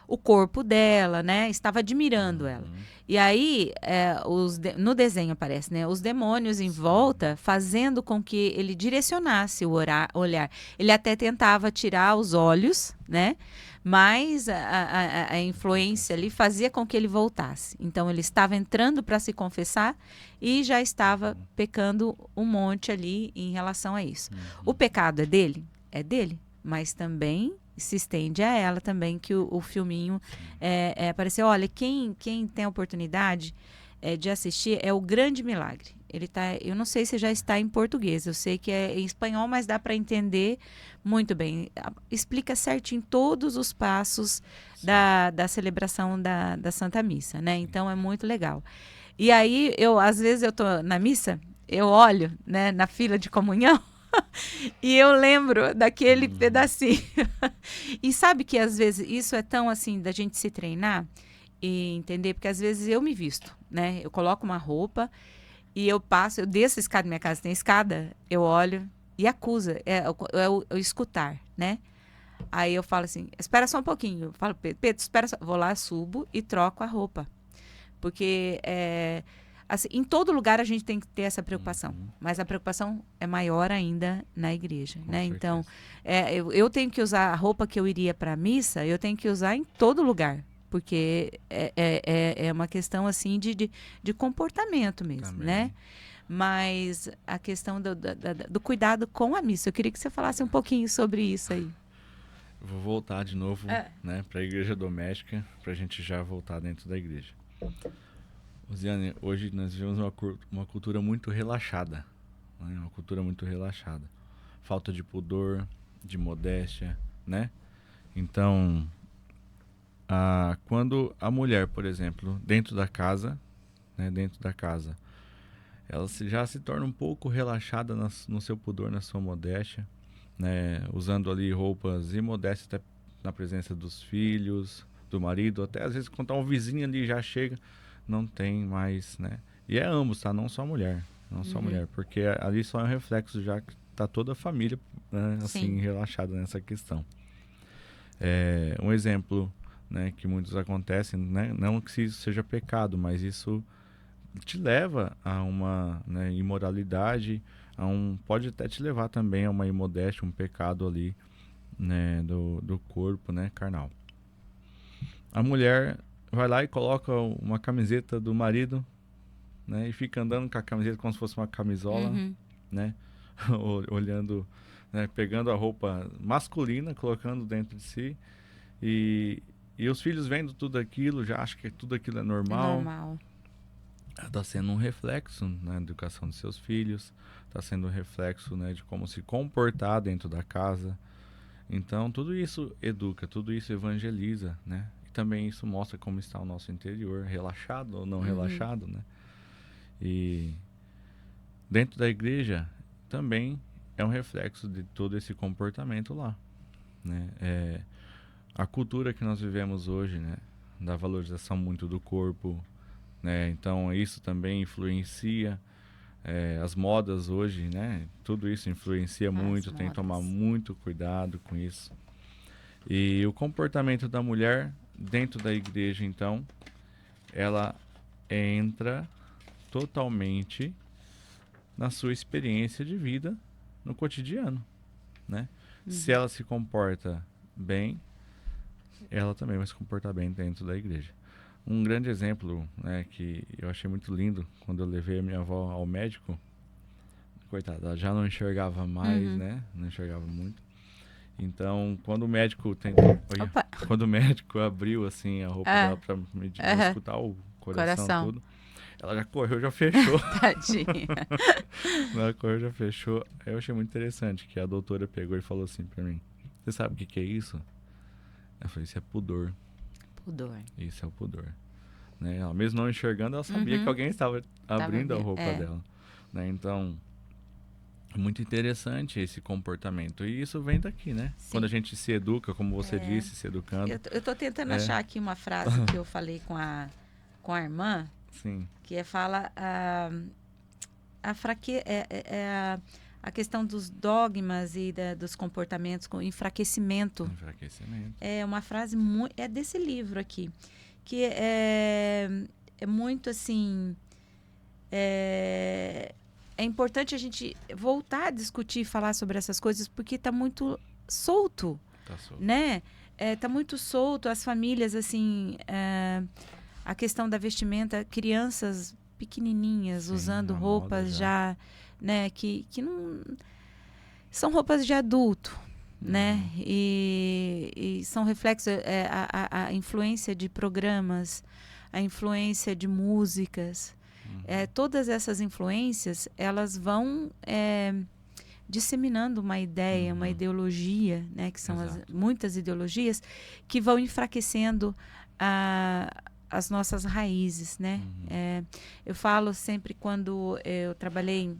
o corpo dela, né? Estava admirando ela. E aí, no desenho aparece, né? Os demônios em volta fazendo com que ele direcionasse o olhar. Ele até tentava tirar os olhos, né? Mas a influência ali fazia com que ele voltasse. Então, ele estava entrando para se confessar e já estava pecando um monte ali em relação a isso. O pecado é dele? É dele. Mas também... se estende a ela também, que o filminho apareceu. Olha, quem tem a oportunidade de assistir é O Grande Milagre. Ele eu não sei se já está em português, eu sei que é em espanhol, mas dá para entender muito bem. Explica certinho todos os passos da celebração da Santa Missa, né? Então é muito legal. E aí, às vezes eu tô na missa, eu olho, né, na fila de comunhão, e eu lembro daquele pedacinho. E sabe que às vezes isso é tão assim da gente se treinar e entender, porque às vezes eu me visto, né? Eu coloco uma roupa e eu desço a escada, minha casa tem escada, eu olho e acusa, o escutar, né? Aí eu falo assim, espera só um pouquinho. Eu falo, Pedro, espera só. Vou lá, subo e troco a roupa. Porque assim, em todo lugar a gente tem que ter essa preocupação, mas a preocupação é maior ainda na igreja, né? Então, eu tenho que usar a roupa que eu iria para a missa, eu tenho que usar em todo lugar, porque é uma questão assim de comportamento mesmo, também, né? Mas a questão do cuidado com a missa, eu queria que você falasse um pouquinho sobre isso aí. Vou voltar de novo, né, para a igreja doméstica, para a gente já voltar dentro da igreja. Rosiane, hoje nós vivemos uma cultura muito relaxada, né? Uma cultura muito relaxada. Falta de pudor, de modéstia, né? Então, quando a mulher, por exemplo, dentro da casa, né, ela já se torna um pouco relaxada no seu pudor, na sua modéstia, né? Usando ali roupas imodestas até na presença dos filhos, do marido, até às vezes quando tá um vizinho ali já chega, não tem mais, né? E é ambos, tá? Não só a mulher. Não só a mulher. Porque ali só é um reflexo, já que tá toda a família, né, assim, relaxada nessa questão. Um exemplo, né, que muitos acontecem, né? Não que isso seja pecado, mas isso te leva a uma, né, imoralidade, pode até te levar também a uma imodéstia, um pecado ali, né, do corpo, né, carnal. A mulher vai lá e coloca uma camiseta do marido, né? E fica andando com a camiseta como se fosse uma camisola, né? Olhando, né? Pegando a roupa masculina, colocando dentro de si. E os filhos vendo tudo aquilo, já acham que tudo aquilo é normal. Está sendo um reflexo na educação dos seus filhos. Está sendo um reflexo, né, de como se comportar dentro da casa. Então, tudo isso educa, tudo isso evangeliza, né? Também isso mostra como está o nosso interior, relaxado ou não relaxado, né? E dentro da igreja também é um reflexo de todo esse comportamento lá, né? A cultura que nós vivemos hoje, né, da valorização muito do corpo, né? Então isso também influencia as modas hoje, né? Tudo isso influencia muito, tem que tomar muito cuidado com isso. E o comportamento da mulher dentro da igreja, então, ela entra totalmente na sua experiência de vida no cotidiano, né? Se ela se comporta bem, ela também vai se comportar bem dentro da igreja. Um grande exemplo, né, que eu achei muito lindo, quando eu levei a minha avó ao médico, coitada, ela já não enxergava mais, né? Não enxergava muito. Então, quando o médico tentou, quando o médico abriu assim a roupa dela para medir, escutar o coração, tudo, ela já correu, já fechou. Tadinha. Ela correu, já fechou. Aí eu achei muito interessante que a doutora pegou e falou assim para mim: "Você sabe o que é isso?" Eu falei: "Isso é pudor." Pudor. Isso é o pudor, né? Ela mesmo não enxergando, ela sabia que alguém estava abrindo a roupa dela, né? Então, é muito interessante esse comportamento. E isso vem daqui, né? Sim. Quando a gente se educa, como você disse, se educando. Eu tô tentando achar aqui uma frase que eu falei com a irmã. Sim. Que fala a questão dos dogmas e dos comportamentos com enfraquecimento. É uma frase é desse livro aqui, que é muito assim, é importante a gente voltar a discutir e falar sobre essas coisas, porque está muito solto, né? Tá muito solto, as famílias, assim, a questão da vestimenta, crianças pequenininhas usando roupas já, né? Que não... São roupas de adulto, né? E são reflexos, a influência de programas, a influência de músicas. Todas essas influências, elas vão disseminando uma ideia, uma ideologia, né? Que são muitas ideologias que vão enfraquecendo as nossas raízes, né? Eu falo sempre, quando eu trabalhei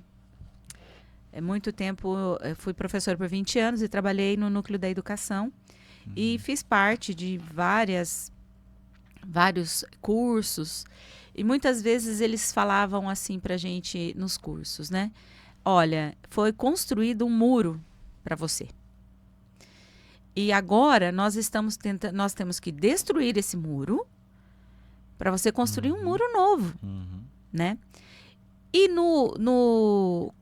muito tempo, eu fui professora por 20 anos e trabalhei no núcleo da educação e fiz parte de vários cursos, e muitas vezes eles falavam assim pra gente nos cursos, né? Olha, foi construído um muro para você. E agora nós temos que destruir esse muro para você construir um muro novo, né? E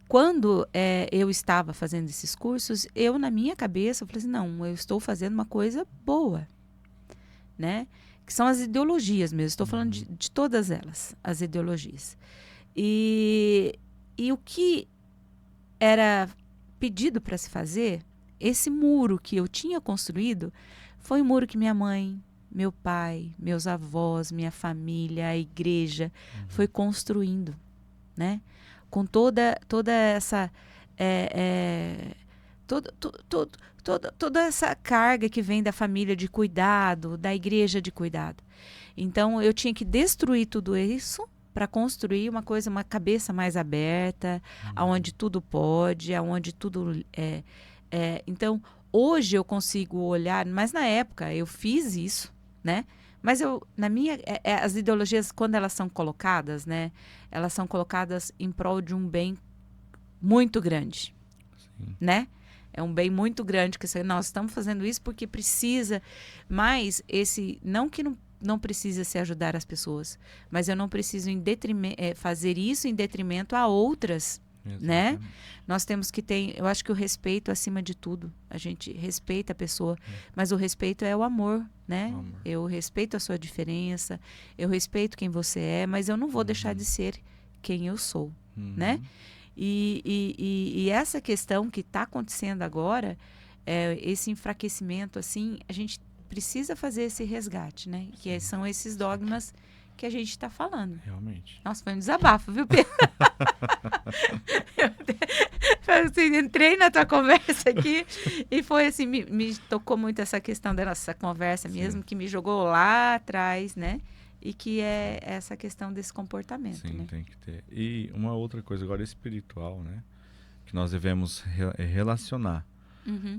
quando eu estava fazendo esses cursos, eu, na minha cabeça, eu falei assim, não, eu estou fazendo uma coisa boa, né? Que são as ideologias mesmo. Estou falando de todas elas, as ideologias. E o que era pedido para se fazer, esse muro que eu tinha construído, foi um muro que minha mãe, meu pai, meus avós, minha família, a igreja foi construindo, né? Com toda essa toda essa carga que vem da família de cuidado, da igreja de cuidado. Então eu tinha que destruir tudo isso para construir uma coisa, uma cabeça mais aberta, aonde tudo pode, aonde tudo então hoje eu consigo olhar, mas na época eu fiz isso, né? Mas as ideologias, quando elas são colocadas, né? Elas são colocadas em prol de um bem muito grande, né? É um bem muito grande, que nós estamos fazendo isso porque precisa, mas não que não precisa se ajudar as pessoas, mas eu não preciso fazer isso em detrimento a outras, né? Nós temos que ter, eu acho que o respeito acima de tudo. A gente respeita a pessoa, mas o respeito é o amor, né? Eu respeito a sua diferença, eu respeito quem você é, mas eu não vou deixar de ser quem eu sou, né? E essa questão que está acontecendo agora, esse enfraquecimento, assim, a gente precisa fazer esse resgate, né? Que são esses dogmas que a gente está falando. Realmente. Nossa, foi um desabafo, viu, Pedro? Eu entrei na tua conversa aqui e foi assim, me tocou muito essa questão da nossa conversa mesmo, que me jogou lá atrás, né? E que é essa questão desse comportamento. Sim, né? Tem que ter. E uma outra coisa agora espiritual, né? Que nós devemos relacionar.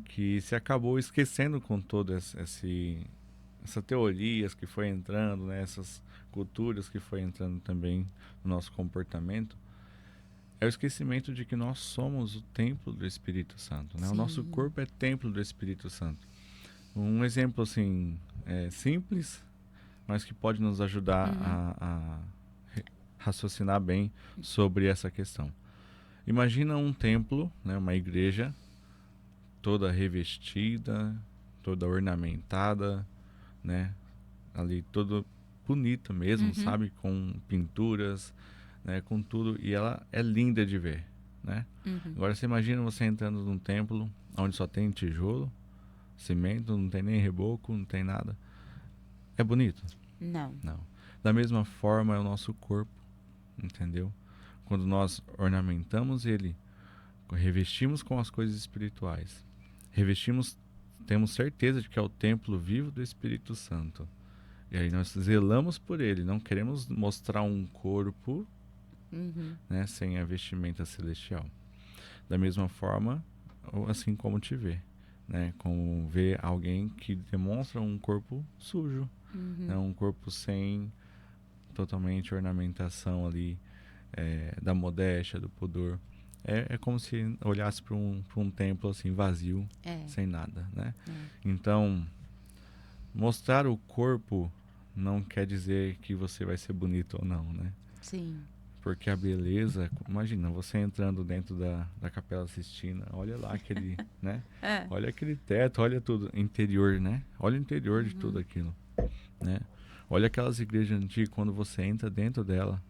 Que se acabou esquecendo com toda essa teorias que foi entrando, né? Essas culturas que foi entrando também no nosso comportamento, é o esquecimento de que nós somos o templo do Espírito Santo, né? O nosso corpo é templo do Espírito Santo. Um exemplo assim simples, mas que pode nos ajudar a raciocinar bem sobre essa questão. Imagina um templo, né, uma igreja toda revestida, toda ornamentada, né, ali toda bonita mesmo, sabe, com pinturas, né, com tudo, e ela é linda de ver, né? Agora você imagina você entrando num templo onde só tem tijolo, cimento, não tem nem reboco, não tem nada. É bonito? Não. Não. Da mesma forma é o nosso corpo, entendeu? Quando nós ornamentamos ele, revestimos com as coisas espirituais, revestimos, temos certeza de que é o templo vivo do Espírito Santo. E aí nós zelamos por ele, não queremos mostrar um corpo, né, sem a vestimenta celestial. Da mesma forma, ou assim como te vê, né, como ver alguém que demonstra um corpo sujo, né, um corpo sem totalmente ornamentação ali, da modéstia, do pudor. É como se olhasse para um templo assim vazio, sem nada, né? Então, mostrar o corpo não quer dizer que você vai ser bonito ou não, né? Sim. Porque a beleza, imagina, você entrando dentro da Capela Sistina, olha lá aquele, né? Olha aquele teto, olha tudo, interior, né? Olha o interior de tudo aquilo, né? Olha aquelas igrejas antigas, quando você entra dentro dela,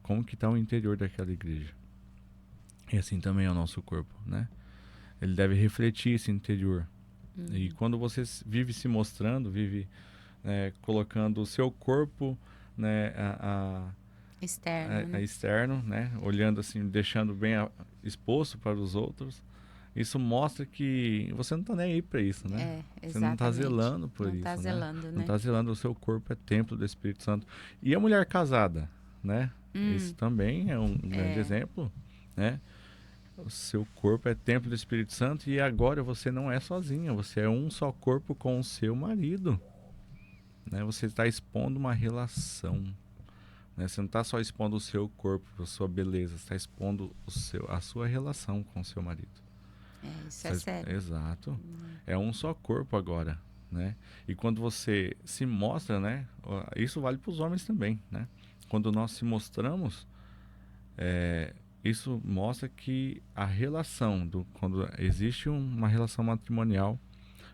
como que está o interior daquela igreja. E assim também é o nosso corpo, né? Ele deve refletir esse interior. E quando você vive se mostrando, vive colocando o seu corpo, né, externo, né, olhando assim, deixando bem exposto para os outros, isso mostra que você não está nem aí para isso, né? Você não está zelando por isso, tá zelando, né? né? Não está zelando, o seu corpo é templo do Espírito Santo. E a mulher casada, né? Isso também é um grande exemplo, né? O seu corpo é templo do Espírito Santo e agora você não é sozinha, você é um só corpo com o seu marido, né? Você está expondo uma relação, né? Você não está só expondo o seu corpo, a sua beleza, você está expondo a sua relação com o seu marido. Isso é sério. Exato. É um só corpo agora, né? E quando você se mostra, né? Isso vale para os homens também, né? Quando nós se mostramos, isso mostra que a relação, quando existe uma relação matrimonial,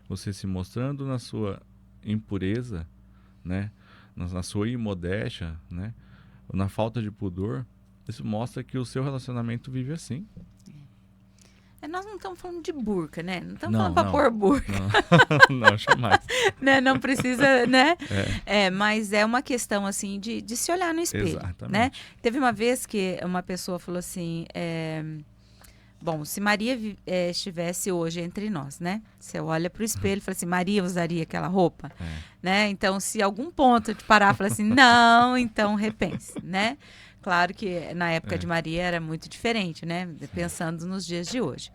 você se mostrando na sua impureza, né? Na sua imodéstia, né? Na falta de pudor, isso mostra que o seu relacionamento vive assim. Nós não estamos falando de burca, né? Não estamos Não, falando para pôr burca. Não, jamais. Né? Não precisa, né? Mas é uma questão, assim, de se olhar no espelho. Exatamente. Né? Teve uma vez que uma pessoa falou assim, bom, se Maria estivesse hoje entre nós, né? Você olha para o espelho e fala assim, Maria usaria aquela roupa? Né? Então, se algum ponto te parar e falar assim, não, então repense, né? Claro que na época de Maria era muito diferente, né? Pensando nos dias de hoje.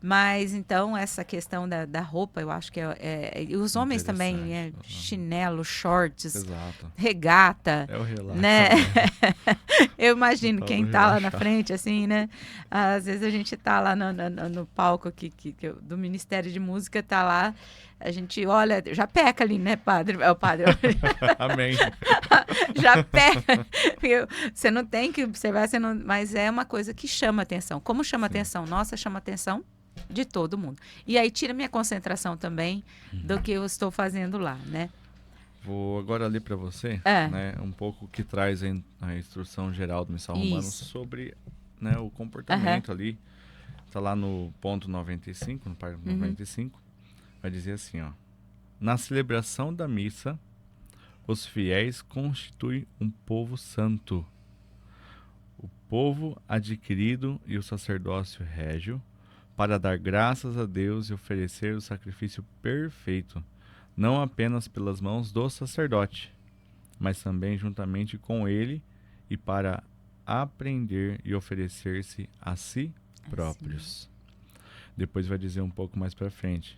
Mas, então, essa questão da roupa, eu acho que e os homens também, chinelo, shorts, Exato. regata. É o relaxo. Né? Eu imagino quem tá lá na frente, assim, né? Às vezes a gente tá lá no palco do Ministério de Música, tá lá, a gente olha, já peca ali, né, padre? É o padre. Amém. Já peca. Você não tem que observar, mas é uma coisa que chama atenção. Como chama atenção? Nossa, chama atenção de todo mundo. E aí tira minha concentração também do que eu estou fazendo lá, né? Vou agora ler para você, né, um pouco que traz a instrução geral do Missal Romano sobre, né, o comportamento ali. Está lá no ponto 95, no parágrafo 95. Vai dizer assim, ó. Na celebração da missa, os fiéis constituem um povo santo. O povo adquirido e o sacerdócio régio, para dar graças a Deus e oferecer o sacrifício perfeito, não apenas pelas mãos do sacerdote, mas também juntamente com ele e para aprender e oferecer-se a si próprios. Depois vai dizer um pouco mais para frente.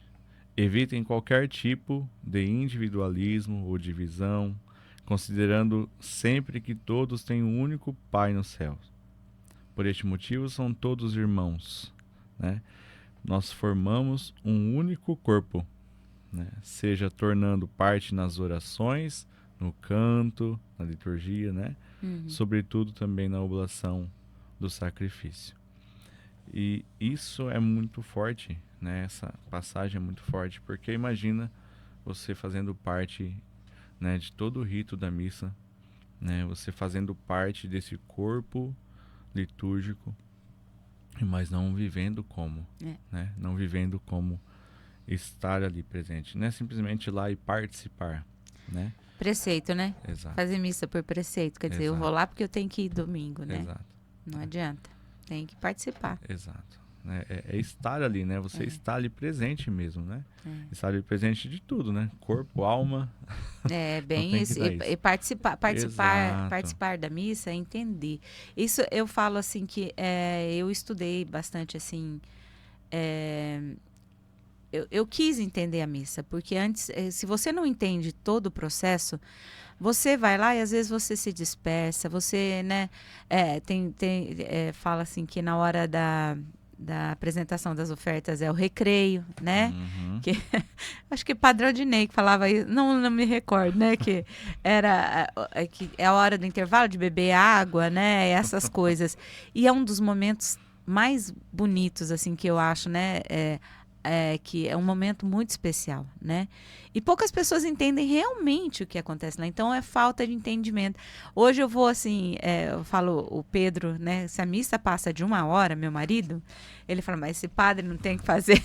Evitem qualquer tipo de individualismo ou divisão, considerando sempre que todos têm um único Pai no céu. Por este motivo são todos irmãos, né? Nós formamos um único corpo, né? Seja tornando parte nas orações, no canto, na liturgia, né? sobretudo também na oblação do sacrifício. E isso é muito forte, né? Essa passagem é muito forte, porque imagina você fazendo parte, né, de todo o rito da missa, né? Você fazendo parte desse corpo litúrgico, mas não vivendo como, né? Não vivendo como estar ali presente, não é simplesmente ir lá e participar, né? Preceito, né? Exato. Fazer missa por preceito, quer dizer, eu vou lá porque eu tenho que ir domingo, né? Exato. Não adianta, tem que participar. Exato. É estar ali, né? Você está ali presente mesmo, né? Estar ali presente de tudo, né? Corpo, alma. É bem isso. E participar da missa é entender. Isso eu falo assim que eu estudei bastante assim. Eu quis entender a missa, porque antes, se você não entende todo o processo, você vai lá e às vezes você se dispersa, você, né, fala assim que na hora da apresentação das ofertas é o recreio, né? Que, acho que Padre Aldinei que falava isso, não me recordo, né? Que que é a hora do intervalo de beber água, né? Essas coisas. E é um dos momentos mais bonitos, assim, que eu acho, né? Que é um momento muito especial, né? E poucas pessoas entendem realmente o que acontece lá. Então, é falta de entendimento. Hoje eu vou assim, eu falo, o Pedro, né? Se a missa passa de 1 hora, meu marido, ele fala, mas esse padre não tem que fazer.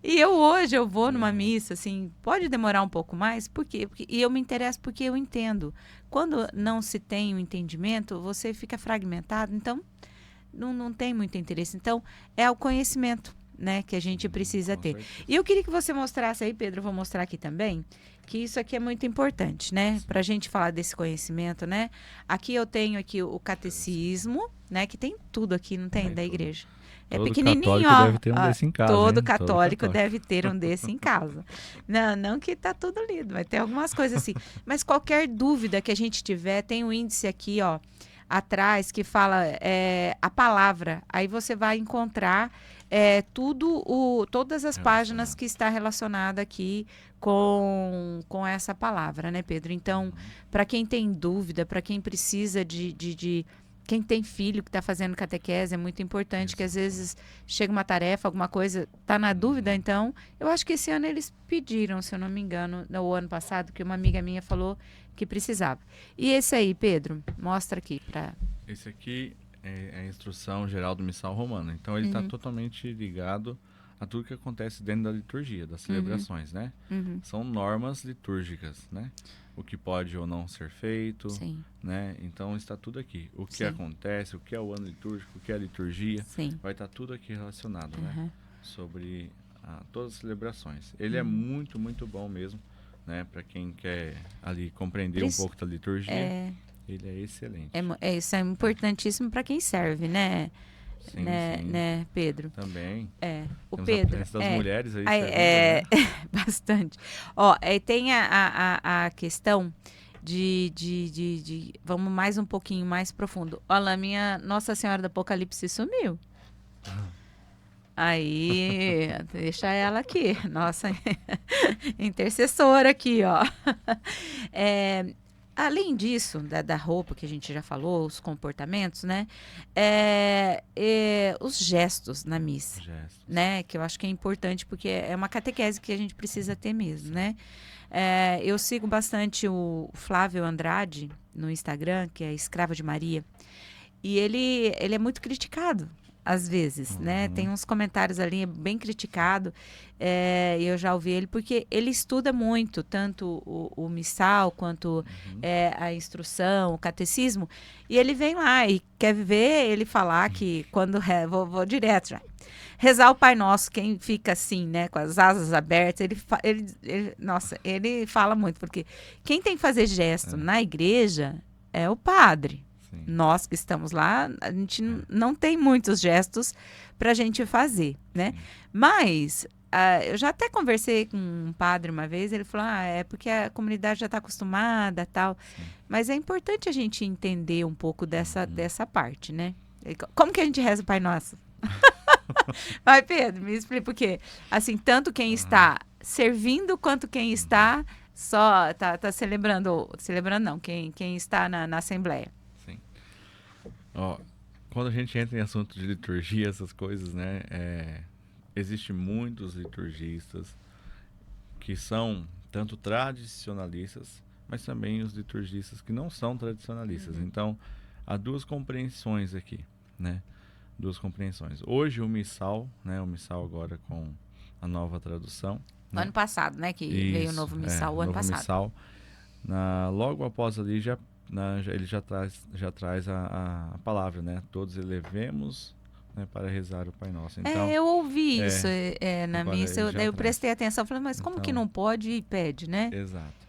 E hoje eu vou numa missa, assim, pode demorar um pouco mais, porque eu me interesso porque eu entendo. Quando não se tem o entendimento, você fica fragmentado, então não tem muito interesse. Então, é o conhecimento, né, que a gente precisa ter. E eu queria que você mostrasse aí, Pedro, eu vou mostrar aqui também, que isso aqui é muito importante, né, para a gente falar desse conhecimento, né. Aqui eu tenho aqui o catecismo, né, que tem tudo aqui, não tem, da igreja. É todo pequenininho, católico ó. Deve ter um desse em casa, todo hein? católico deve ter um desse em casa. Não que tá tudo lido, vai ter algumas coisas assim. Mas qualquer dúvida que a gente tiver, tem um índice aqui, ó, atrás, que fala a palavra. Aí você vai encontrar todas as páginas que está relacionada aqui com essa palavra, né, Pedro? Então, para quem tem dúvida, para quem precisa quem tem filho que está fazendo catequese, é muito importante que às vezes chega uma tarefa, alguma coisa, está na dúvida. Então, eu acho que esse ano eles pediram, se eu não me engano, no ano passado, que uma amiga minha falou que precisava. E esse aí, Pedro, mostra aqui. Esse aqui é a instrução geral do Missal Romano. Então, ele está totalmente ligado a tudo que acontece dentro da liturgia, das celebrações, né? São normas litúrgicas, né? O que pode ou não ser feito, né? Então está tudo aqui. O que acontece, o que é o ano litúrgico, o que é a liturgia, vai estar tudo aqui relacionado, né? Sobre todas as celebrações. Ele é muito, muito bom mesmo, né? Para quem quer ali compreender um pouco da liturgia, ele é excelente. Isso é importantíssimo para quem serve, né? Sim, né, Pedro? Também. O temos Pedro. A presença das mulheres aí. Né? Bastante. Ó, tem a questão de vamos mais um pouquinho mais profundo. Olha, minha Nossa Senhora do Apocalipse sumiu. Aí, deixa ela aqui. Nossa intercessora aqui, ó. Além disso, da roupa que a gente já falou, os comportamentos, né? Os gestos na missa, né? Que eu acho que é importante, porque é uma catequese que a gente precisa ter mesmo, né? Eu sigo bastante o Flávio Andrade no Instagram, que é Escravo de Maria, e ele é muito criticado, às vezes, né? Tem uns comentários ali bem criticado, e eu já ouvi ele, porque ele estuda muito, tanto o missal, quanto a instrução, o catecismo, e ele vem lá e quer ver ele falar que quando... Vou direto já. Rezar o Pai Nosso, quem fica assim, né, com as asas abertas, ele fala muito, porque quem tem que fazer gesto na igreja é o padre. Nós que estamos lá, a gente não tem muitos gestos para a gente fazer, né? Mas eu já até conversei com um padre uma vez, ele falou, é porque a comunidade já está acostumada, tal. Mas é importante a gente entender um pouco dessa parte, né? Como que a gente reza o Pai Nosso? Vai, Pedro, me explica, porque assim, tanto quem está servindo quanto quem está só tá celebrando não, quem está na Assembleia. Sim. Ó, quando a gente entra em assunto de liturgia, essas coisas, né? Existem muitos liturgistas que são tanto tradicionalistas, mas também os liturgistas que não são tradicionalistas. Então, há duas compreensões aqui, né? Duas compreensões. Hoje o missal, né? O missal agora com a nova tradução. Né? Ano passado, né? Que veio o novo missal, o ano passado. Missal, logo após ali, ele já traz a palavra, né? Todos elevemos, né, para rezar o Pai Nosso. Então, eu ouvi isso na missa, daí eu prestei atenção, falei, mas como que não pode e pede, né? Exato.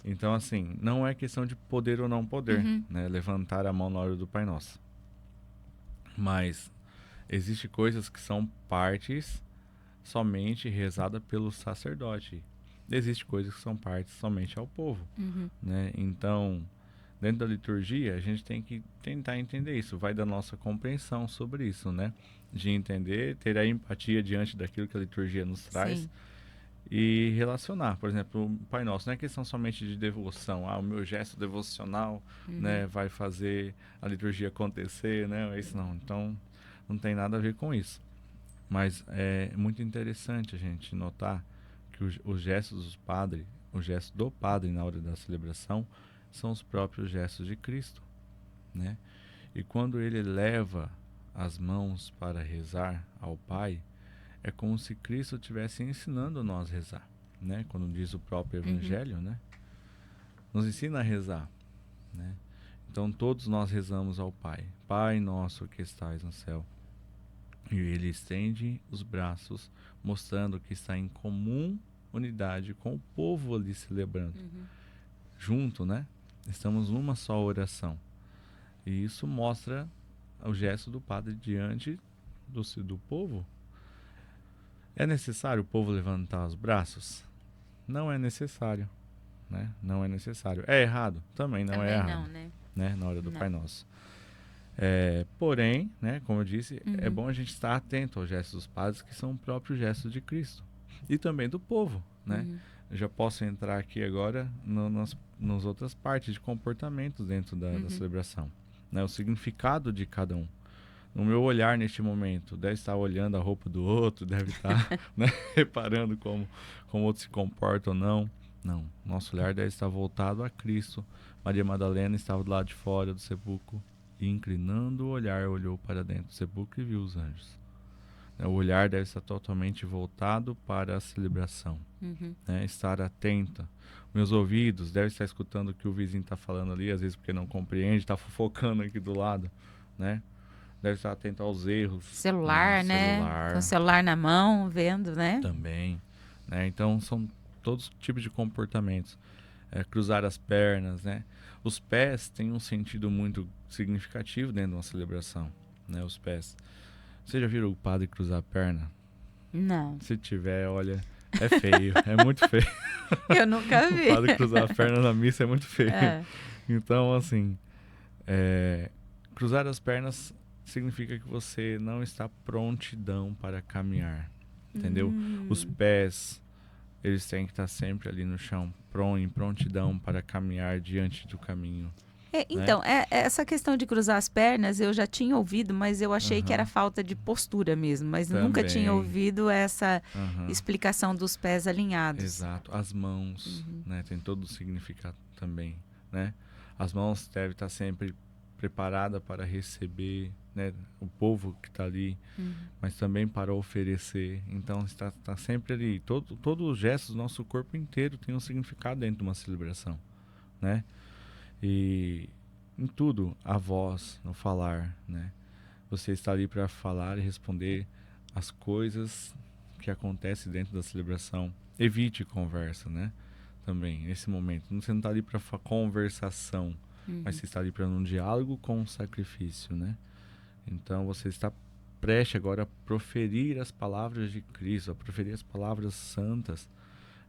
Então, assim, não é questão de poder ou não poder, né? Levantar a mão na hora do Pai Nosso. Mas existem coisas que são partes somente rezada pelo sacerdote. Existem coisas que são partes somente ao povo, né? Então, dentro da liturgia, a gente tem que tentar entender isso. Vai da nossa compreensão sobre isso, né? De entender, ter a empatia diante daquilo que a liturgia nos traz. Sim. E relacionar. Por exemplo, o Pai Nosso não é questão somente de devoção. O meu gesto devocional, né, vai fazer a liturgia acontecer, né? Isso não. Então, não tem nada a ver com isso. Mas é muito interessante a gente notar que os gestos dos padres, o gesto do padre na hora da celebração, são os próprios gestos de Cristo, né? E quando ele leva as mãos para rezar ao Pai, é como se Cristo estivesse ensinando nós a rezar, né? Quando diz o próprio Evangelho, né? Nos ensina a rezar, né? Então todos nós rezamos ao Pai. Pai nosso que estais no céu. E ele estende os braços, mostrando que está em comum unidade com o povo ali celebrando. Junto, né? Estamos numa só oração. E isso mostra o gesto do padre diante do povo. É necessário o povo levantar os braços? Não é necessário, né? Não é necessário. É errado? Também não é errado. Não, né? Na hora do Pai Nosso. Porém, né, como eu disse, é bom a gente estar atento aos gestos dos padres, que são o próprio gesto de Cristo. E também do povo, né? Eu já posso entrar aqui agora nas outras partes de comportamento dentro da celebração, né? O significado de cada um. No meu olhar neste momento, deve estar olhando a roupa do outro, deve estar né, reparando como o outro se comporta ou não. Não, nosso olhar deve estar voltado a Cristo. Maria Madalena estava do lado de fora do sepulcro e, inclinando o olhar, olhou para dentro do sepulcro e viu os anjos. O olhar deve estar totalmente voltado para a celebração, né? Estar atenta. Meus ouvidos devem estar escutando o que o vizinho está falando ali, às vezes porque não compreende, está fofocando aqui do lado, né? Deve estar atento aos erros. Celular, né? Com o celular na mão, vendo, né? Também, né? Então, são todos tipos de comportamentos. Cruzar as pernas, né? Os pés têm um sentido muito significativo dentro de uma celebração, né? Os pés. Você já viram o padre cruzar a perna? Não. Se tiver, olha, é feio, é muito feio. Eu nunca vi. O padre cruzar a perna na missa é muito feio. Então, assim, cruzar as pernas significa que você não está prontidão para caminhar, entendeu? Os pés, eles têm que estar sempre ali no chão, em prontidão para caminhar diante do caminho. Então, essa questão de cruzar as pernas eu já tinha ouvido, mas eu achei que era falta de postura mesmo, mas nunca tinha ouvido essa explicação dos pés alinhados. Exato, as mãos, né, tem todo o significado também, né? As mãos devem estar sempre preparadas para receber, né, o povo que está ali, mas também para oferecer. Então está sempre ali. Todo o gesto do nosso corpo inteiro tem um significado dentro de uma celebração, né? E em tudo, a voz, no falar, né? Você está ali para falar e responder as coisas que acontecem dentro da celebração. Evite conversa, né? Também, nesse momento. Você não está ali para conversação, mas você está ali para um diálogo com um sacrifício, né? Então você está prestes agora a proferir as palavras de Cristo, a proferir as palavras santas.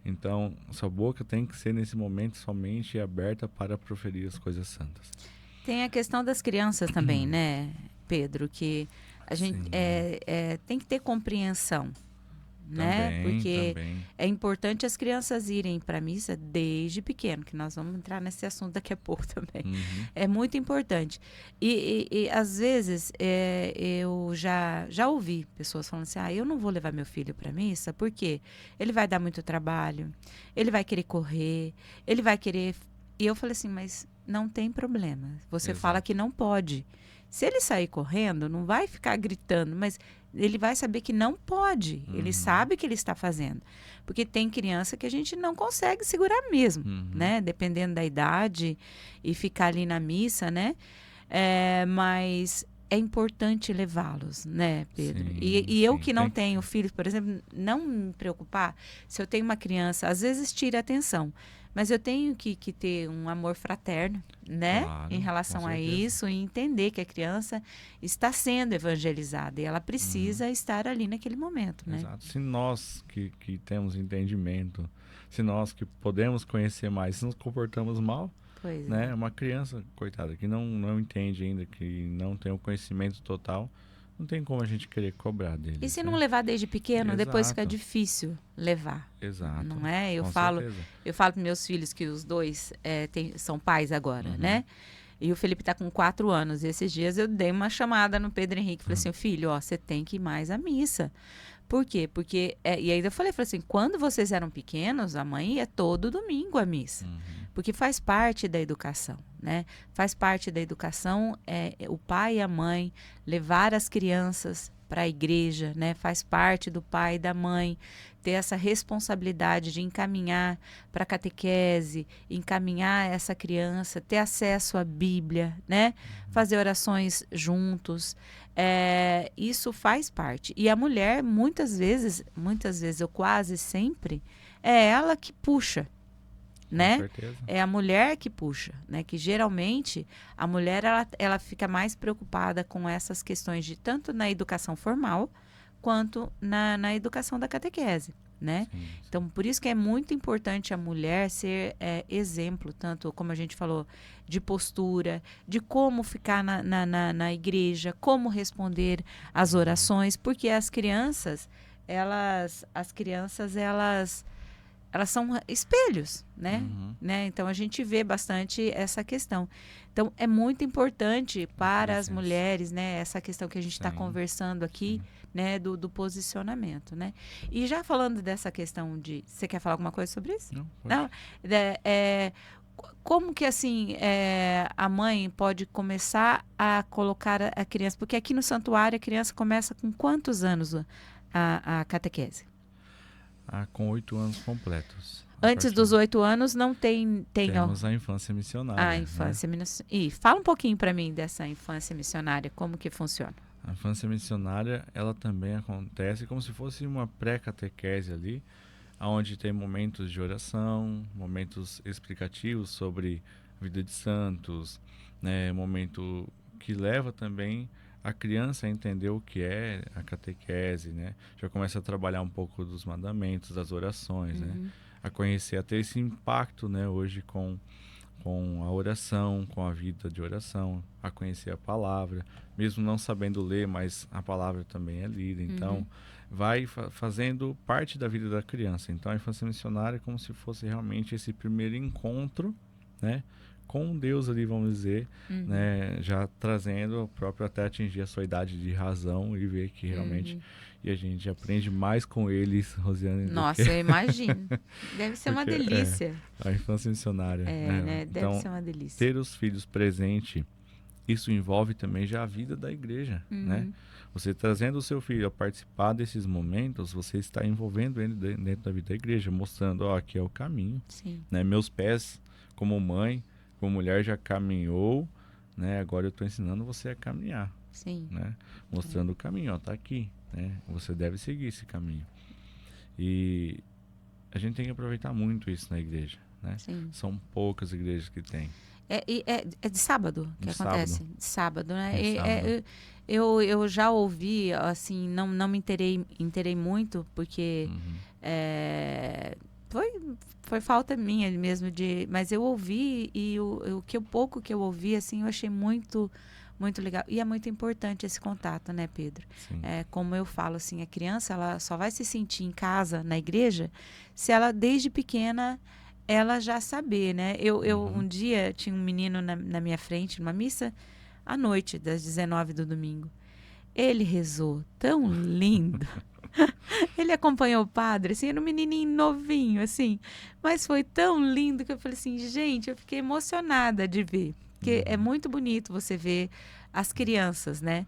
Então, sua boca tem que ser nesse momento somente aberta para proferir as coisas santas. Tem a questão das crianças também, né, Pedro? Que a gente tem que ter compreensão, né? Porque também. é importante as crianças irem para a missa desde pequeno, que nós vamos entrar nesse assunto daqui a pouco também. Uhum. É muito importante. E às vezes eu já ouvi pessoas falando assim, eu não vou levar meu filho para a missa porque ele vai dar muito trabalho, ele vai querer correr, ele vai querer... E eu falei assim, mas não tem problema. Você fala Exato. que não pode. Se ele sair correndo, não vai ficar gritando, mas ele vai saber que não pode. Ele sabe o que ele está fazendo. Porque tem criança que a gente não consegue segurar mesmo, né? Dependendo da idade e ficar ali na missa, né? Mas é importante levá-los, né, Pedro? Sim, E eu sim, que não tem que tenho ser. filhos, por exemplo, não me preocupar se eu tenho uma criança, às vezes tira a atenção. Mas eu tenho que ter um amor fraterno, né? Claro, Em com relação a certeza. isso e entender que a criança está sendo evangelizada e ela precisa estar ali naquele momento, né? Exato. Se nós que temos entendimento, se nós que podemos conhecer mais, se nos comportamos mal, Pois né? é. Uma criança, coitada, que não entende ainda, que não tem o conhecimento total, não tem como a gente querer cobrar deles, E se né? não levar desde pequeno, depois fica Exato. difícil levar. Exato. Não é? Eu Com falo certeza. para meus filhos que os dois são pais agora, né? E o Felipe está com 4 anos. E esses dias eu dei uma chamada no Pedro Henrique. Falei assim, filho, ó, você tem que ir mais à missa. Por quê? Porque... e aí eu falei assim, quando vocês eram pequenos, a mãe ia todo domingo à missa. Porque faz parte da educação, né? Faz parte da educação o pai e a mãe levar as crianças para a igreja, né? Faz parte do pai e da mãe ter essa responsabilidade de encaminhar para a catequese, encaminhar essa criança, ter acesso à Bíblia, né? Fazer orações juntos. Isso faz parte. E a mulher, muitas vezes, eu quase sempre, é ela que puxa, né? Com certeza. É a mulher que puxa, né? Que geralmente a mulher ela fica mais preocupada com essas questões de tanto na educação formal quanto na educação da catequese, né? Sim, sim. Então, por isso que é muito importante a mulher ser exemplo, tanto como a gente falou, de postura, de como ficar na igreja, como responder às orações, porque as crianças, elas são espelhos, né? Então, a gente vê bastante essa questão. Então, é muito importante para as mulheres, né? Essa questão que a gente está conversando aqui, né? Do posicionamento, né? E já falando dessa questão de... Você quer falar alguma coisa sobre isso? Não, pode. Não? Como que, assim, a mãe pode começar a colocar a criança? Porque aqui no santuário, a criança começa com quantos anos a catequese? Com 8 anos completos. Antes dos 8 anos não tem Temos a infância missionária. a infância missionária. E fala um pouquinho para mim dessa infância missionária, como que funciona? A infância missionária, ela também acontece como se fosse uma pré-catequese ali, onde tem momentos de oração, momentos explicativos sobre a vida de santos, né? Momento que leva também a criança a entender o que é a catequese, né? Já começa a trabalhar um pouco dos mandamentos, das orações, né? A conhecer, a ter esse impacto, né? Hoje com a oração, com a vida de oração, a conhecer a palavra, mesmo não sabendo ler, mas a palavra também é lida. Então, vai fazendo parte da vida da criança. Então, a infância missionária é como se fosse realmente esse primeiro encontro, né? Com Deus ali, vamos dizer, né? Já trazendo o próprio até atingir a sua idade de razão e ver que realmente... E a gente aprende mais com eles, Rosiane. Nossa, eu imagino. Deve ser uma delícia. A infância missionária. Né? Deve Então, ser uma delícia. ter os filhos presente, isso envolve também já a vida da igreja, né? Você trazendo o seu filho a participar desses momentos, você está envolvendo ele dentro da vida da igreja, mostrando, aqui é o caminho. Sim. Né? Meus pés, como mãe, como mulher, já caminhou, né? Agora eu estou ensinando você a caminhar. Sim. Né? Mostrando o caminho, tá aqui. Né? Você deve seguir esse caminho. E a gente tem que aproveitar muito isso na igreja, né? Sim. São poucas igrejas que tem. É de sábado que acontece? Sábado. De sábado, né? Sábado. Eu já ouvi, assim, não me inteirei muito, porque foi falta minha mesmo mas eu ouvi e o pouco que eu ouvi, assim, eu achei muito Muito legal. E é muito importante esse contato, né, Pedro? Sim. Como eu falo, assim, a criança, ela só vai se sentir em casa, na igreja, se ela, desde pequena, ela já saber, né? Um dia, tinha um menino na minha frente, numa missa, à noite, das 19 do domingo. Ele rezou tão lindo. Ele acompanhou o padre, assim, era um menininho novinho, assim. Mas foi tão lindo que eu falei assim, gente, eu fiquei emocionada de ver. Porque é muito bonito você ver as crianças, né?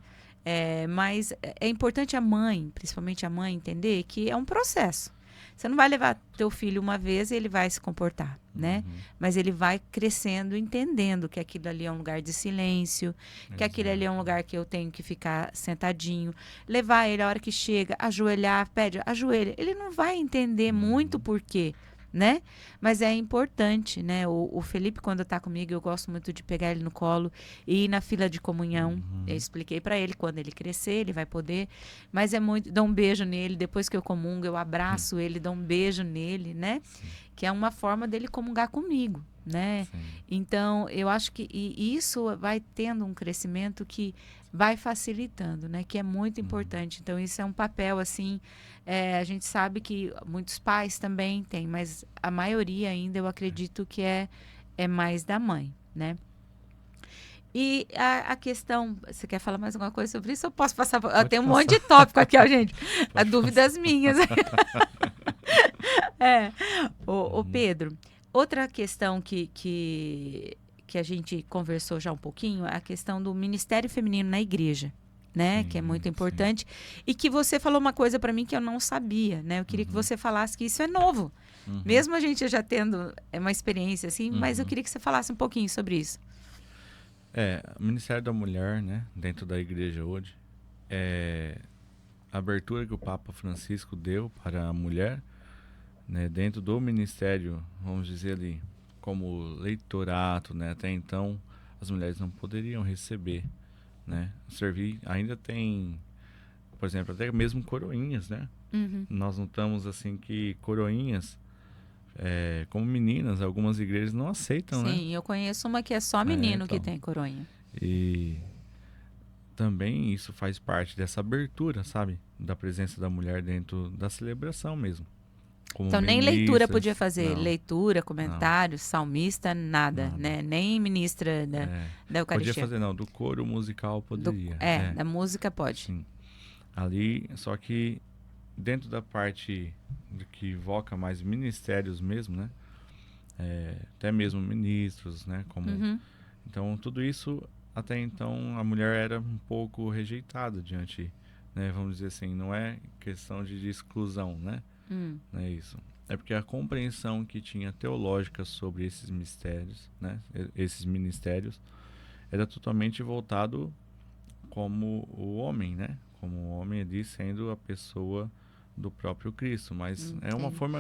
Mas é importante a mãe, principalmente a mãe, entender que é um processo. Você não vai levar teu filho uma vez e ele vai se comportar, né? Mas ele vai crescendo, entendendo que aquilo ali é um lugar de silêncio, que aquilo ali é um lugar que eu tenho que ficar sentadinho, levar ele a hora que chega, ajoelhar, pede, ajoelha. Ele não vai entender muito por quê, né? Mas é importante, né? O Felipe, quando está comigo, eu gosto muito de pegar ele no colo e ir na fila de comunhão. Eu expliquei para ele, quando ele crescer, ele vai poder. Mas é muito, dou um beijo nele, depois que eu comungo, eu abraço ele, dou um beijo nele, né? Sim. Que é uma forma dele comungar comigo, né? Sim. Então, eu acho que isso vai tendo um crescimento que vai facilitando, né? Que é muito importante. Então, isso é um papel, assim, a gente sabe que muitos pais também têm, mas a maioria ainda eu acredito que é mais da mãe, né? E a questão, você quer falar mais alguma coisa sobre isso? Eu posso passar? Tem um monte de tópico aqui, ó, gente. Dúvidas minhas. Ô Pedro, outra questão que a gente conversou já um pouquinho, é a questão do Ministério Feminino na igreja, né? Sim, que é muito importante. E que você falou uma coisa para mim que eu não sabia, né? Eu queria que você falasse que isso é novo. Mesmo a gente já tendo uma experiência assim, mas eu queria que você falasse um pouquinho sobre isso. O Ministério da Mulher, né, dentro da igreja hoje, a abertura que o Papa Francisco deu para a mulher, né, dentro do ministério, vamos dizer ali, como leitorato, né, até então as mulheres não poderiam receber, né, servir. Ainda tem, por exemplo, até mesmo coroinhas, né? Nós notamos assim que coroinhas, como meninas, algumas igrejas não aceitam, né? Sim, eu conheço uma que é só menino então. que tem coroinha. E também isso faz parte dessa abertura, sabe? Da presença da mulher dentro da celebração mesmo. Como Então, nem leitura ministras, podia fazer. não. Leitura, comentários, salmista, nada, né? Nem ministra da Eucaristia. Podia fazer, não. Do coro musical poderia. Da música pode. Sim. Ali, só que dentro da parte do que evoca mais ministérios mesmo, né? Até mesmo ministros, né? Então, tudo isso, até então, a mulher era um pouco rejeitada diante, né? Vamos dizer assim, não é questão de exclusão, né? Não é isso. É porque a compreensão que tinha teológica sobre esses mistérios, né? Esses ministérios, era totalmente voltado como o homem, né? Como o homem ali sendo a pessoa do próprio Cristo, mas é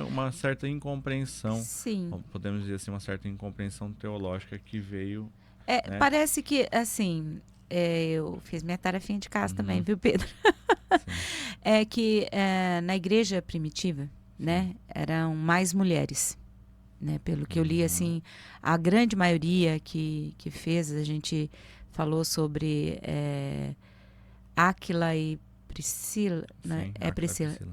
uma certa incompreensão. Sim. Podemos dizer assim, uma certa incompreensão teológica que veio. Né? Parece que, assim, eu fiz minha tarefinha de casa também, viu, Pedro? É que na igreja primitiva, né, eram mais mulheres, né? Pelo que eu li, assim, a grande maioria que fez, a gente falou sobre Áquila e Priscila, né?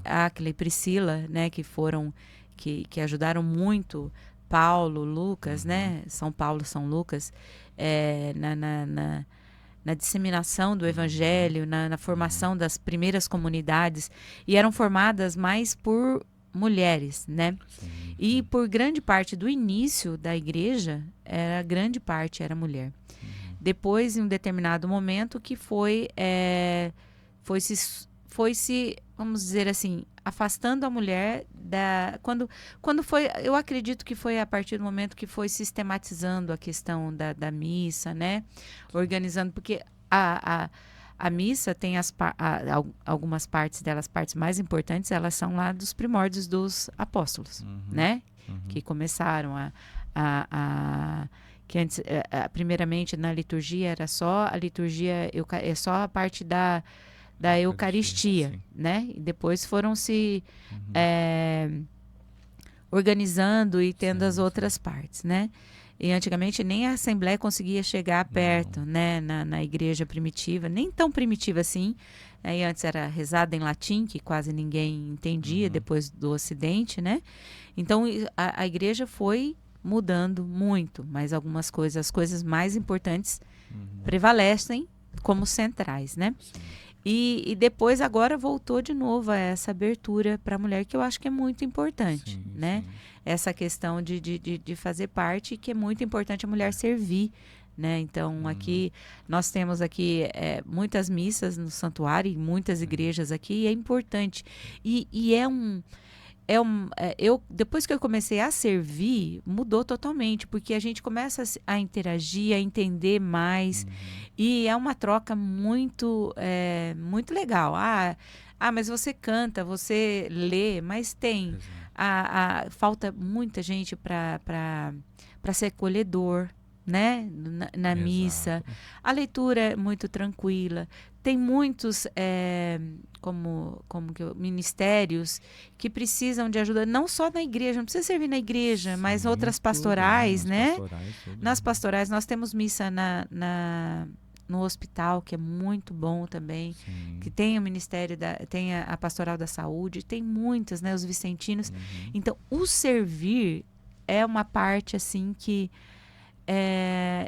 Áquila e Priscila, né? Que foram, que ajudaram muito Paulo, Lucas, né? São Paulo, São Lucas, na disseminação do evangelho, na formação das primeiras comunidades, e eram formadas mais por mulheres, né? E por grande parte do início da igreja, grande parte era mulher. Depois, em um determinado momento, que foi se, vamos dizer assim, afastando a mulher quando foi, eu acredito que foi a partir do momento que foi sistematizando a questão da missa, né? Organizando, porque a missa tem algumas partes delas, partes mais importantes, elas são lá dos primórdios dos apóstolos, né? Que começaram que antes, primeiramente na liturgia era só a liturgia, só a parte da Eucaristia, né? E depois foram se organizando e tendo as outras partes, né? E antigamente nem a Assembleia conseguia chegar perto, Não. né? Na igreja primitiva, nem tão primitiva assim. Aí antes era rezada em latim, que quase ninguém entendia, Uhum. depois do Ocidente, né? Então a igreja foi mudando muito, mas algumas coisas, as coisas mais importantes Uhum. prevalecem como centrais, né? Sim. E depois agora voltou de novo a essa abertura para a mulher, que eu acho que é muito importante, Sim, né? sim. Essa questão de fazer parte, que é muito importante a mulher servir, né? Então Uhum. aqui nós temos aqui muitas missas no santuário, em muitas Sim. igrejas aqui, e é importante. E eu depois que eu comecei a servir, mudou totalmente, porque a gente começa a interagir, a entender mais, Uhum. e é uma troca muito legal. Mas você canta, você lê, mas tem. Exato. Falta muita gente para ser acolhedor, né? Na missa. Exato. A leitura é muito tranquila. Tem muitos ministérios que precisam de ajuda, não só na igreja, não precisa servir na igreja, mas Sim, outras tudo, né? pastorais, Nas né? pastorais, tudo. Nas pastorais, nós temos missa no hospital, que é muito bom também, que Sim. tem o Ministério tem a Pastoral da Saúde, tem muitas, né? Os vicentinos. Uhum. Então, o servir é uma parte, assim, que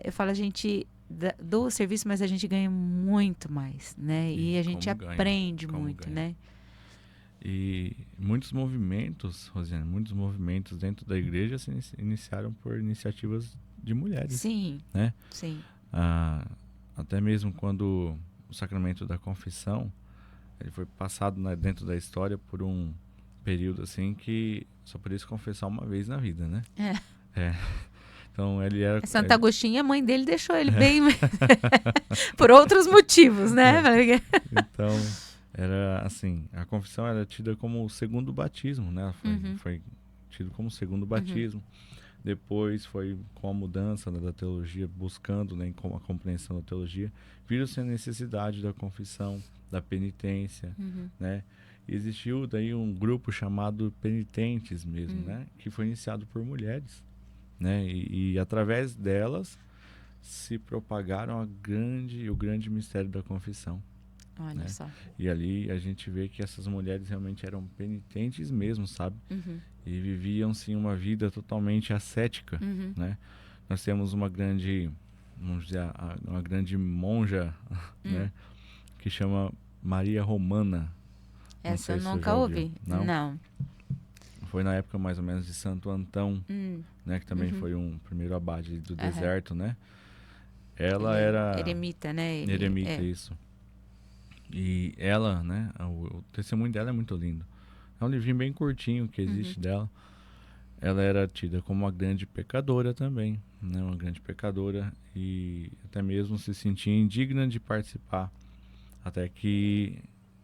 eu falo, a gente do serviço, mas a gente ganha muito mais, né? E E a gente como ganha, aprende como muito, ganha. né? E muitos movimentos, Rosiane, muitos movimentos dentro da igreja se iniciaram por iniciativas de mulheres, Sim, né? sim. Ah, até mesmo quando o sacramento da confissão, ele foi passado dentro da história por um período assim que só podia se confessar uma vez na vida, né? É. É. Então ele era... Santo Agostinho, a mãe dele deixou ele bem por outros motivos, né? Então, era assim, a confissão era tida como o segundo batismo, né? Foi tido como o segundo batismo. Depois foi com a mudança, né, da teologia, buscando, né, com a compreensão da teologia, viram-se a necessidade da confissão, da penitência, né? E existiu daí um grupo chamado penitentes mesmo, né? Que foi iniciado por mulheres, né? E através delas se propagaram o grande mistério da confissão. Olha Né? só. E ali a gente vê que essas mulheres realmente eram penitentes mesmo, sabe? E viviam, sim, uma vida totalmente ascética, né? Nós temos uma grande, vamos dizer, uma grande monja, né? Que chama Maria Romana. Não Essa eu sei se você nunca já ouviu. ouvi. Não? Não. Foi na época mais ou menos de Santo Antão, né? Que também foi um primeiro abade do deserto, né? Ela Ele é era eremita, né? eremita, isso. E ela, né, o testemunho dela é muito lindo. É um livrinho bem curtinho que existe dela. Ela era tida como uma grande pecadora também, né, uma grande pecadora, e até mesmo se sentia indigna de participar,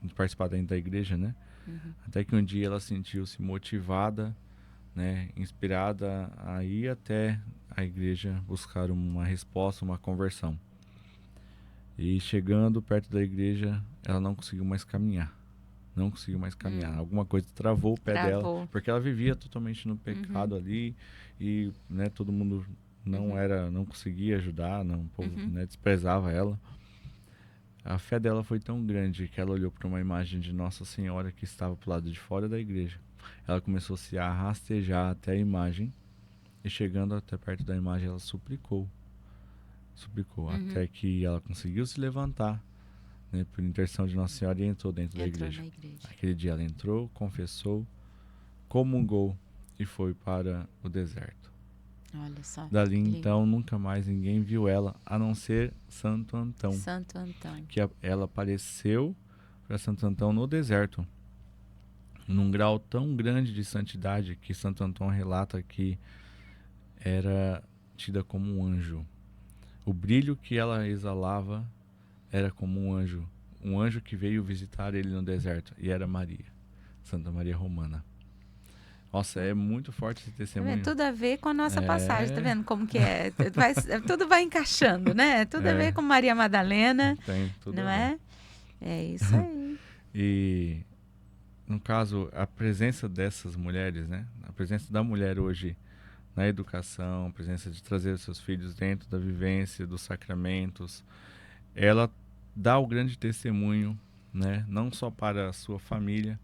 de participar dentro da igreja, né? Até que um dia ela sentiu-se motivada, né, inspirada a ir até a igreja buscar uma resposta, uma conversão. E chegando perto da igreja, ela não conseguiu mais caminhar. Não conseguiu mais caminhar. Alguma coisa travou o pé dela, Travou. porque ela vivia totalmente no pecado ali, e, né, todo mundo não conseguia ajudar, o povo, né, desprezava ela. A fé dela foi tão grande que ela olhou para uma imagem de Nossa Senhora que estava pro lado de fora da igreja. Ela começou a se rastejar até a imagem, e chegando até perto da imagem, ela suplicou, até que ela conseguiu se levantar, né, por intercessão de Nossa Senhora, e entrou dentro da igreja. Na igreja. Aquele dia ela entrou, confessou, comungou e foi para o deserto. Olha só. Dali que lindo. então nunca mais ninguém viu ela, a não ser Santo Antão, Santo Antão. que ela apareceu para Santo Antão no deserto, num grau tão grande de santidade que Santo Antão relata que era tida como um anjo. O brilho que ela exalava era como um anjo que veio visitar ele no deserto, e era Maria, Santa Maria Romana. Nossa, é muito forte esse Tá testemunho. vendo? Tudo a ver com a nossa passagem, tá vendo como que é? Tudo vai encaixando, né? Tudo a ver com Maria Madalena, Tem tudo não a ver. é? É isso aí. E, no caso, a presença dessas mulheres, né? A presença da mulher hoje na educação, presença de trazer os seus filhos dentro da vivência dos sacramentos. Ela dá o grande testemunho, né? Não só para a sua família,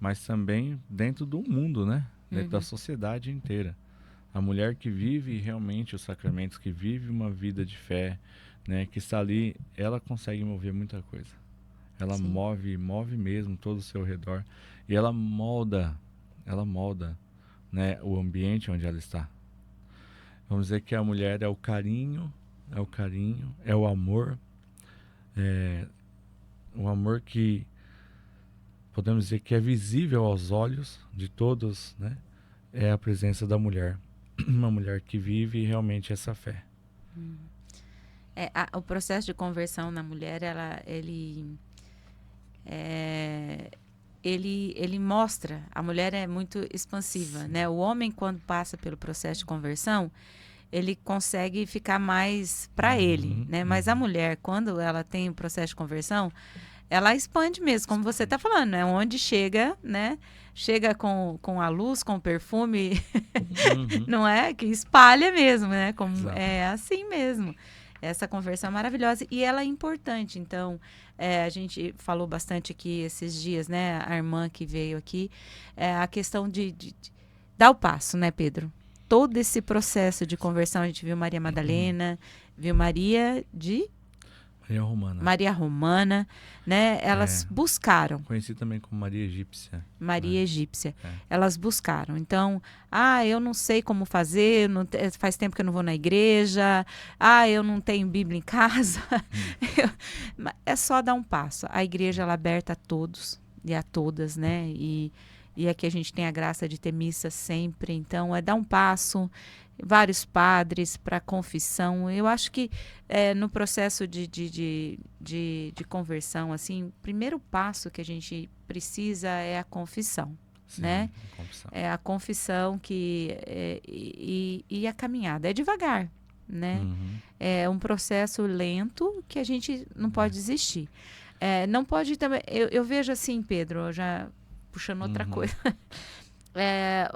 mas também dentro do mundo, né? Dentro da sociedade inteira. A mulher que vive realmente os sacramentos, que vive uma vida de fé, né? Que está ali, ela consegue mover muita coisa. Ela Sim. move mesmo todo o seu redor. E ela molda, né, o ambiente onde ela está. Vamos dizer que a mulher é o carinho, é o amor que podemos dizer que é visível aos olhos de todos, né? É a presença da mulher. Uma mulher que vive realmente essa fé. O processo de conversão na mulher, ele mostra, a mulher é muito expansiva, Sim. né? O homem, quando passa pelo processo de conversão, ele consegue ficar mais para ele, né? Mas a mulher, quando ela tem o processo de conversão, ela expande mesmo, como você está falando, né? Onde chega, né? Chega com a luz, com o perfume, não é? Que espalha mesmo, né? Como, Exato. é assim mesmo. Essa conversão é maravilhosa e ela é importante. Então, a gente falou bastante aqui esses dias, né? A irmã que veio aqui, a questão de dar o passo, né, Pedro? Todo esse processo de conversão, a gente viu Maria Madalena, viu Maria Romana, né? Elas buscaram. Conheci também como Maria Egípcia. Maria Egípcia. É. Elas buscaram. Então, eu não sei como fazer, faz tempo que eu não vou na igreja, eu não tenho Bíblia em casa. É só dar um passo. A igreja ela é aberta a todos e a todas, né? E aqui a gente tem a graça de ter missa sempre. Então, é dar um passo, vários padres para confissão. Eu acho que no processo de conversão, assim, o primeiro passo que a gente precisa é a confissão. Sim, né? A confissão. É a confissão e a caminhada. É devagar, né? É um processo lento que a gente não pode desistir. Não pode também... Eu vejo assim, Pedro, já puxando outra coisa.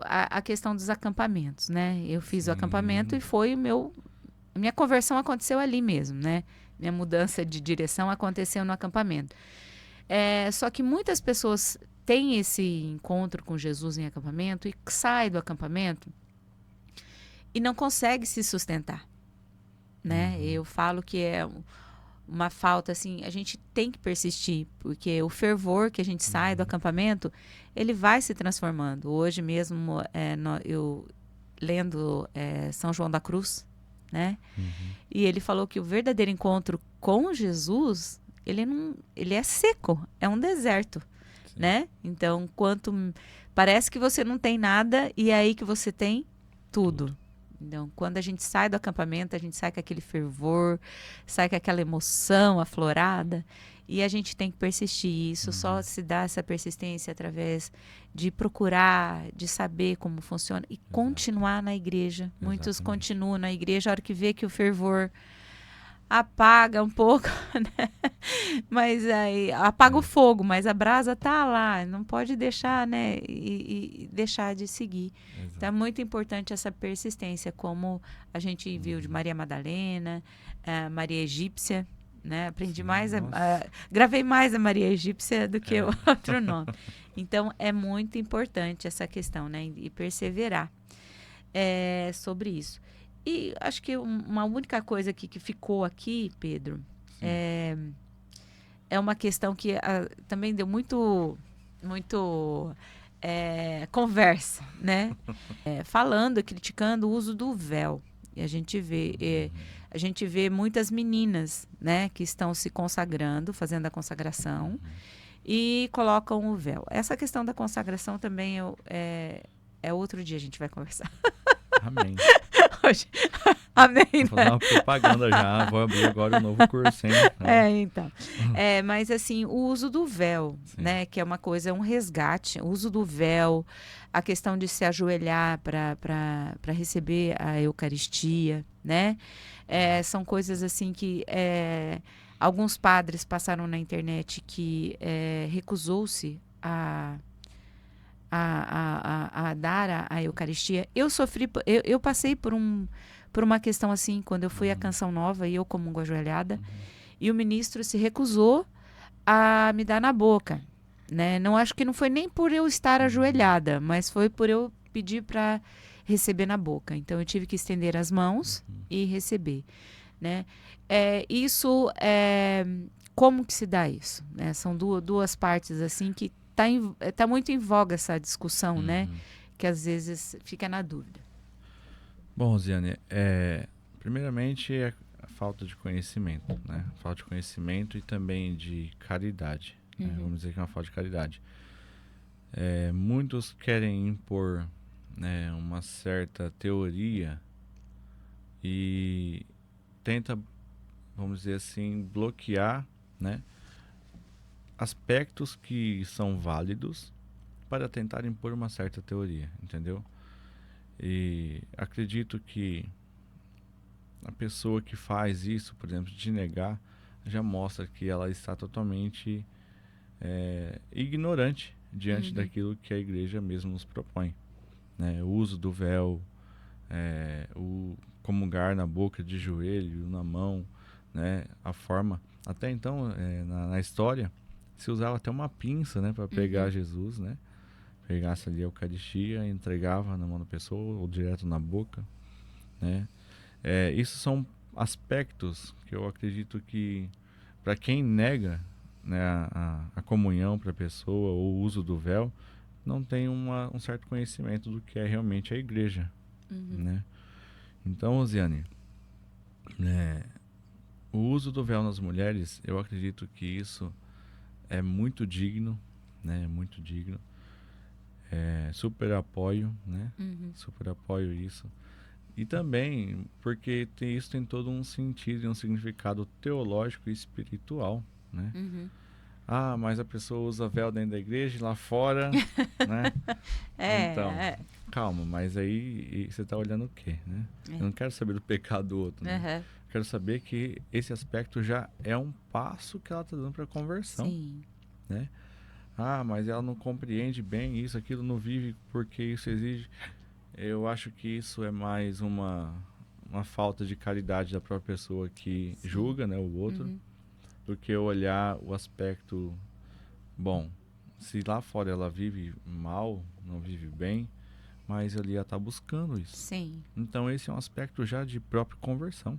A questão dos acampamentos, né? Eu fiz o acampamento e foi minha conversão aconteceu ali mesmo, né? Minha mudança de direção aconteceu no acampamento. Só que muitas pessoas têm esse encontro com Jesus em acampamento e saem do acampamento e não consegue se sustentar, né? Eu falo que é uma falta, assim, a gente tem que persistir, porque o fervor que a gente sai do acampamento, ele vai se transformando. Hoje mesmo, eu lendo São João da Cruz, né? E ele falou que o verdadeiro encontro com Jesus, ele é seco, é um deserto, né? Então, parece que você não tem nada e é aí que você tem tudo. Então, quando a gente sai do acampamento, a gente sai com aquele fervor, sai com aquela emoção aflorada e a gente tem que persistir. Isso só se dá essa persistência através de procurar, de saber como funciona e continuar na igreja. Muitos continuam na igreja, a hora que vê que o fervor apaga um pouco, né? Mas aí apaga o fogo, mas a brasa tá lá, não pode deixar, né? E deixar de seguir. Então é muito importante essa persistência, como a gente viu de Maria Madalena, Maria Egípcia, né? Aprendi mais, gravei mais a Maria Egípcia do que o outro nome. Então é muito importante essa questão, né? E perseverar sobre isso. E acho que uma única coisa que ficou aqui, Pedro, é uma questão que também deu muito conversa, né? Falando, criticando o uso do véu. E a gente vê muitas meninas, né, que estão se consagrando, fazendo a consagração e colocam o véu. Essa questão da consagração também outro dia a gente vai conversar. Amém. Hoje. Amém. Vou fazer uma propaganda já, vou abrir agora um novo curso, hein? Então. Mas assim, o uso do véu, né? Que é uma coisa, um resgate. O uso do véu, a questão de se ajoelhar para receber a Eucaristia, né? São coisas assim que alguns padres passaram na internet que recusou-se a dar a Eucaristia, eu passei por uma questão assim, quando eu fui à Canção Nova e eu comungo ajoelhada, e o ministro se recusou a me dar na boca, né? Não acho que não foi nem por eu estar ajoelhada, mas foi por eu pedir para receber na boca. Então eu tive que estender as mãos e receber, né? Como que se dá isso, né? São duas partes assim que tá muito em voga essa discussão, né? Que às vezes fica na dúvida. Bom, Rosiane, primeiramente é a falta de conhecimento, né? Falta de conhecimento e também de caridade. Né? Vamos dizer que é uma falta de caridade. Muitos querem impor, né, uma certa teoria e tenta, vamos dizer assim, bloquear, né, aspectos que são válidos para tentar impor uma certa teoria, entendeu? E acredito que a pessoa que faz isso, por exemplo, de negar, já mostra que ela está totalmente ignorante diante daquilo que a igreja mesmo nos propõe, né? O uso do véu, o comungar na boca, de joelho, na mão, né? A forma, até então, na história, se usava até uma pinça, né, para pegar Jesus, né? Pegasse ali a Eucaristia, entregava na mão da pessoa ou direto na boca, né? Isso são aspectos que eu acredito que, para quem nega, né, a comunhão para a pessoa ou o uso do véu, não tem um certo conhecimento do que é realmente a igreja, né? Então, Rosiane, o uso do véu nas mulheres, eu acredito que isso é muito digno, né? Muito digno. Super apoio, né? Super apoio isso. E também porque isso tem todo um sentido e um significado teológico e espiritual, né? Mas a pessoa usa véu dentro da igreja e lá fora, né? Então, calma, mas aí você está olhando o quê, né? Eu não quero saber do pecado do outro, né? Quero saber que esse aspecto já é um passo que ela está dando para a conversão, né? Mas ela não compreende bem isso, aquilo, não vive porque isso exige. Eu acho que isso é mais uma falta de caridade da própria pessoa que julga, né, o outro, do que olhar o aspecto. Bom, se lá fora ela vive mal, não vive bem, mas ali ela está buscando isso. Sim. Então esse é um aspecto já de própria conversão.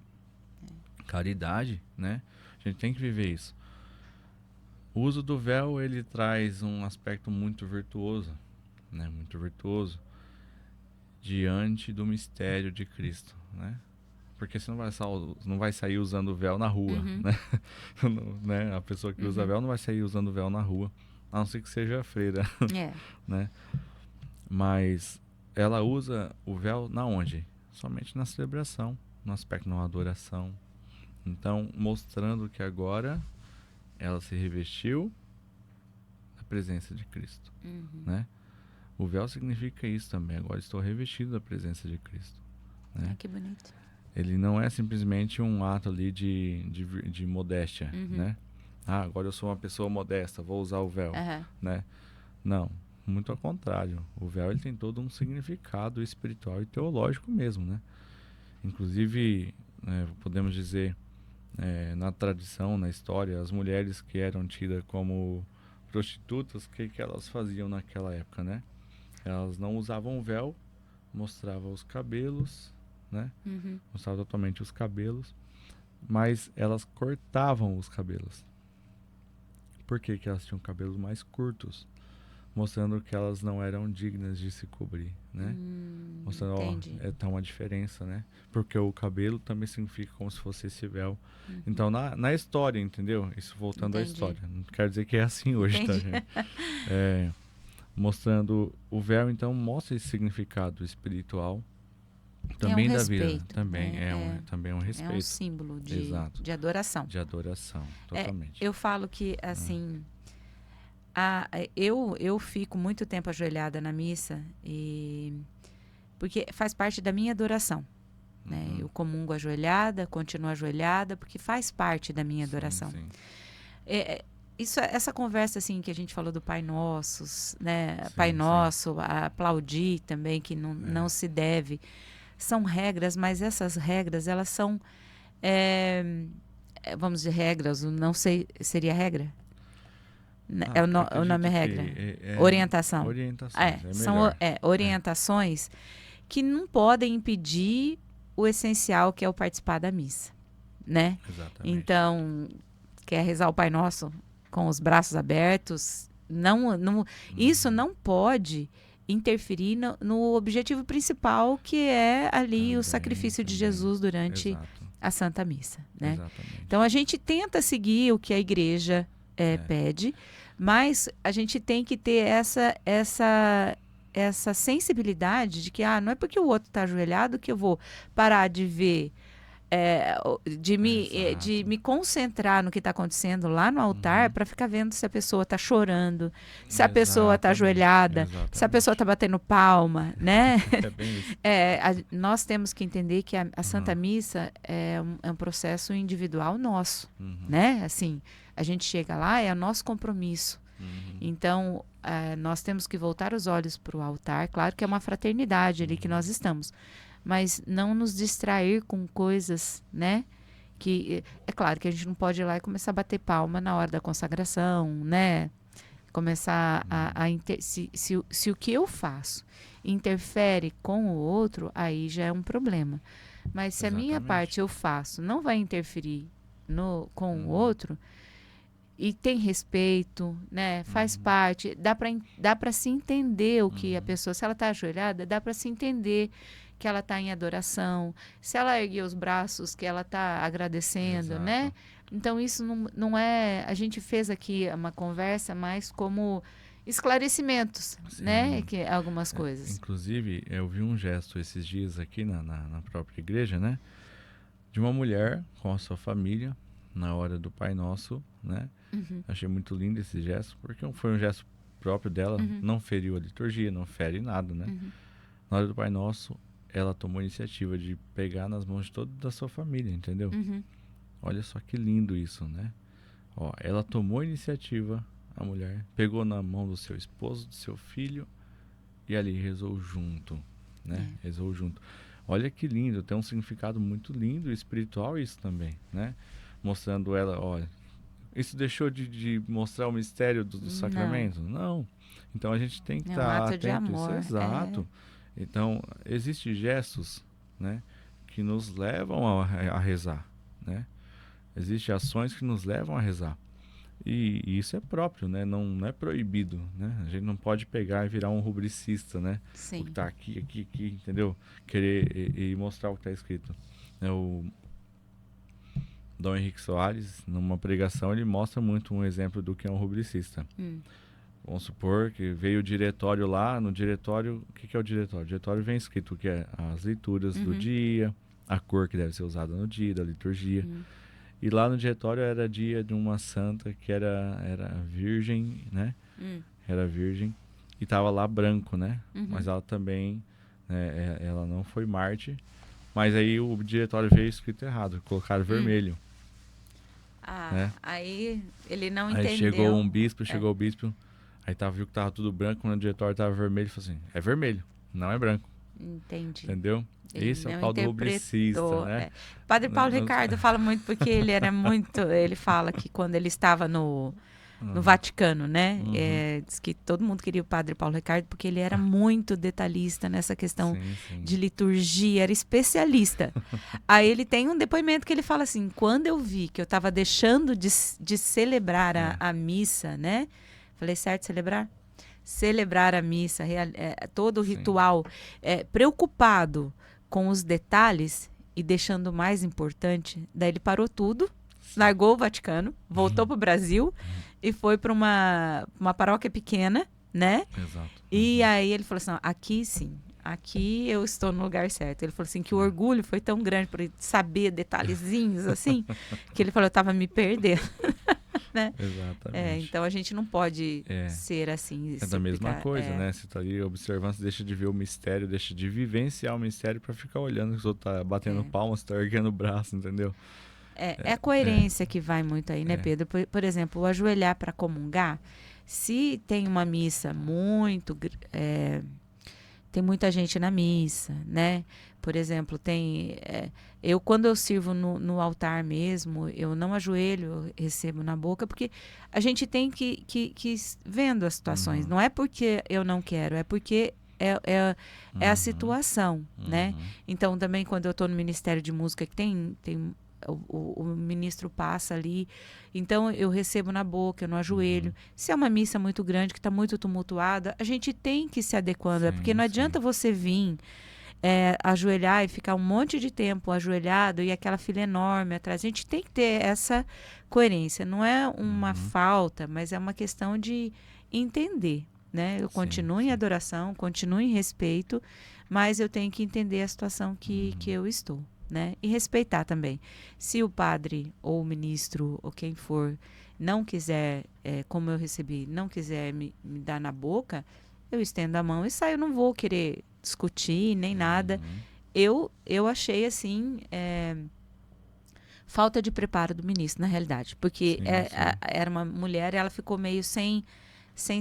Caridade, né? A gente tem que viver isso. O uso do véu, ele traz um aspecto muito virtuoso, né? Muito virtuoso diante do mistério de Cristo, né? Porque você não vai sair usando o véu na rua, né? A pessoa que usa véu não vai sair usando o véu na rua, a não ser que seja freira, né? Mas ela usa o véu na onde? Somente na celebração, no aspecto da adoração. Então, mostrando que agora ela se revestiu da presença de Cristo, né? O véu significa isso também. Agora estou revestido da presença de Cristo, né? Que bonito. Ele não é simplesmente um ato ali de modéstia, né? Agora eu sou uma pessoa modesta, vou usar o véu, né? Não, muito ao contrário. O véu, ele tem todo um significado espiritual e teológico mesmo, né? Inclusive, podemos dizer, na tradição, na história, as mulheres que eram tidas como prostitutas, o que elas faziam naquela época, né? Elas não usavam véu, mostravam os cabelos, né? Mostravam totalmente os cabelos, mas elas cortavam os cabelos. Por que elas tinham cabelos mais curtos? Mostrando que elas não eram dignas de se cobrir, né? Mostrando, tá uma diferença, né? Porque o cabelo também significa como se fosse esse véu. Então, na história, entendeu? Isso voltando à história. Não quer dizer que é assim hoje, tá, gente? Mostrando o véu, então, mostra esse significado espiritual também da vida. Também também um respeito. É um símbolo de adoração. De adoração, totalmente. Eu falo que, assim... eu fico muito tempo ajoelhada na missa porque faz parte da minha adoração, né? Eu comungo ajoelhada, continuo ajoelhada, porque faz parte da minha adoração. essa conversa assim que a gente falou do Pai Nosso, né? Sim, Pai sim. Nosso, aplaudir também que não se deve, são regras, mas essas regras elas são, vamos dizer regras, não sei, seria regra? O nome é Acredito regra? que Orientação. orientações, é São melhor. orientações que não podem impedir o essencial, que é o participar da missa, né? Exatamente. Então, quer rezar o Pai Nosso com os braços abertos, isso não pode interferir no objetivo principal, que é ali o sacrifício de Jesus durante Exato. a Santa Missa, né? Exatamente. Então, a gente tenta seguir o que a igreja pede, mas a gente tem que ter essa sensibilidade de que não é porque o outro está ajoelhado que eu vou parar de ver, de me concentrar no que está acontecendo lá no altar para ficar vendo se a pessoa está chorando, se a pessoa está ajoelhada, se a pessoa está batendo palma, né? É bem isso. Nós temos que entender que a Santa Missa é um processo individual nosso, né? Assim, a gente chega lá, é o nosso compromisso. Então, nós temos que voltar os olhos para o altar. Claro que é uma fraternidade ali que nós estamos, mas não nos distrair com coisas, né? Que é claro que a gente não pode ir lá e começar a bater palma na hora da consagração, né? Começar se o que eu faço interfere com o outro, aí já é um problema. Mas se a minha parte eu faço, não vai interferir com o outro, e tem respeito, né? Faz parte, dá para se entender o que a pessoa, se ela está ajoelhada, dá para se entender que ela está em adoração, se ela erguer os braços, que ela está agradecendo, né? Então, isso não é... A gente fez aqui uma conversa mais como esclarecimentos, né? Que algumas coisas. Inclusive, eu vi um gesto esses dias aqui na própria igreja, né? De uma mulher com a sua família, na hora do Pai Nosso, né? Achei muito lindo esse gesto, porque foi um gesto próprio dela, não feriu a liturgia, não fere nada, né? Na hora do Pai Nosso, ela tomou a iniciativa de pegar nas mãos de toda a sua família, entendeu? Olha só que lindo isso, né? Ó, ela tomou a iniciativa, a mulher, pegou na mão do seu esposo, do seu filho, e ali rezou junto, né? Rezou junto. Olha que lindo, tem um significado muito lindo e espiritual isso também, né? Mostrando ela, olha, isso deixou de mostrar o mistério do sacramento? Não. Então a gente tem que estar atento a isso. Exato. Então, existem gestos, né, que nos levam a rezar, né? Existem ações que nos levam a rezar. E isso é próprio, né? Não é proibido, né? A gente não pode pegar e virar um rubricista, né? Sim. O que tá aqui, entendeu? Querer e mostrar o que está escrito. O Dom Henrique Soares, numa pregação, ele mostra muito um exemplo do que é um rubricista. Vamos supor que veio o diretório lá, no diretório, o que é o diretório? O diretório vem escrito o que é as leituras do dia, a cor que deve ser usada no dia, da liturgia. E lá no diretório era dia de uma santa que era virgem, né? Era virgem e estava lá branco, né? Mas ela também, ela não foi Marte. Mas aí o diretório veio escrito errado, colocaram vermelho. Né? Aí ele não aí entendeu. Chegou o bispo, aí viu que tava tudo branco, quando o diretório tava vermelho, falou assim, é vermelho, não é branco. Entendi. Entendeu? Esse é o tal do rubricista, né? Padre Paulo Ricardo fala muito, porque ele era muito... Ele fala que quando ele estava no Vaticano, né? Diz que todo mundo queria o Padre Paulo Ricardo, porque ele era muito detalhista nessa questão de liturgia, era especialista. Aí ele tem um depoimento que ele fala assim, quando eu vi que eu estava deixando de celebrar a missa, né? Falei, certo, celebrar a missa, todo o ritual, preocupado com os detalhes e deixando o mais importante, daí ele parou tudo, largou o Vaticano, voltou para o Brasil e foi para uma paróquia pequena, né? Exato. E aí ele falou assim, aqui sim, aqui eu estou no lugar certo. Ele falou assim que o orgulho foi tão grande por ele saber detalhezinhos assim, que ele falou, eu estava me perdendo. Né? Exatamente. Então a gente não pode ser assim. É da mesma coisa, né? Você tá ali observando, você deixa de ver o mistério, deixa de vivenciar o mistério para ficar olhando que os outros tá batendo palmas, tá erguendo o braço, entendeu? É a coerência que vai muito aí, né, Pedro? Por exemplo, o ajoelhar para comungar, se tem uma missa tem muita gente na missa, né? Por exemplo, quando eu sirvo no altar mesmo, eu não ajoelho, eu recebo na boca, porque a gente tem que vendo as situações. Não é porque eu não quero, é porque é a situação, né? Então, também, quando eu estou no Ministério de Música, que tem o ministro passa ali, então eu recebo na boca, eu não ajoelho. Se é uma missa muito grande, que está muito tumultuada, a gente tem que ir se adequando, porque não adianta você vir ajoelhar e ficar um monte de tempo ajoelhado e aquela fila enorme atrás. A gente tem que ter essa coerência. Não é uma falta, mas é uma questão de entender, né? Eu continuo em adoração, continuo em respeito, mas eu tenho que entender a situação que eu estou, né? E respeitar também. Se o padre ou o ministro ou quem for não quiser, como eu recebi, não quiser me dar na boca, eu estendo a mão e saio. Eu não vou querer discutir nem nada. Eu achei assim falta de preparo do ministro, na realidade, porque era uma mulher e ela ficou meio sem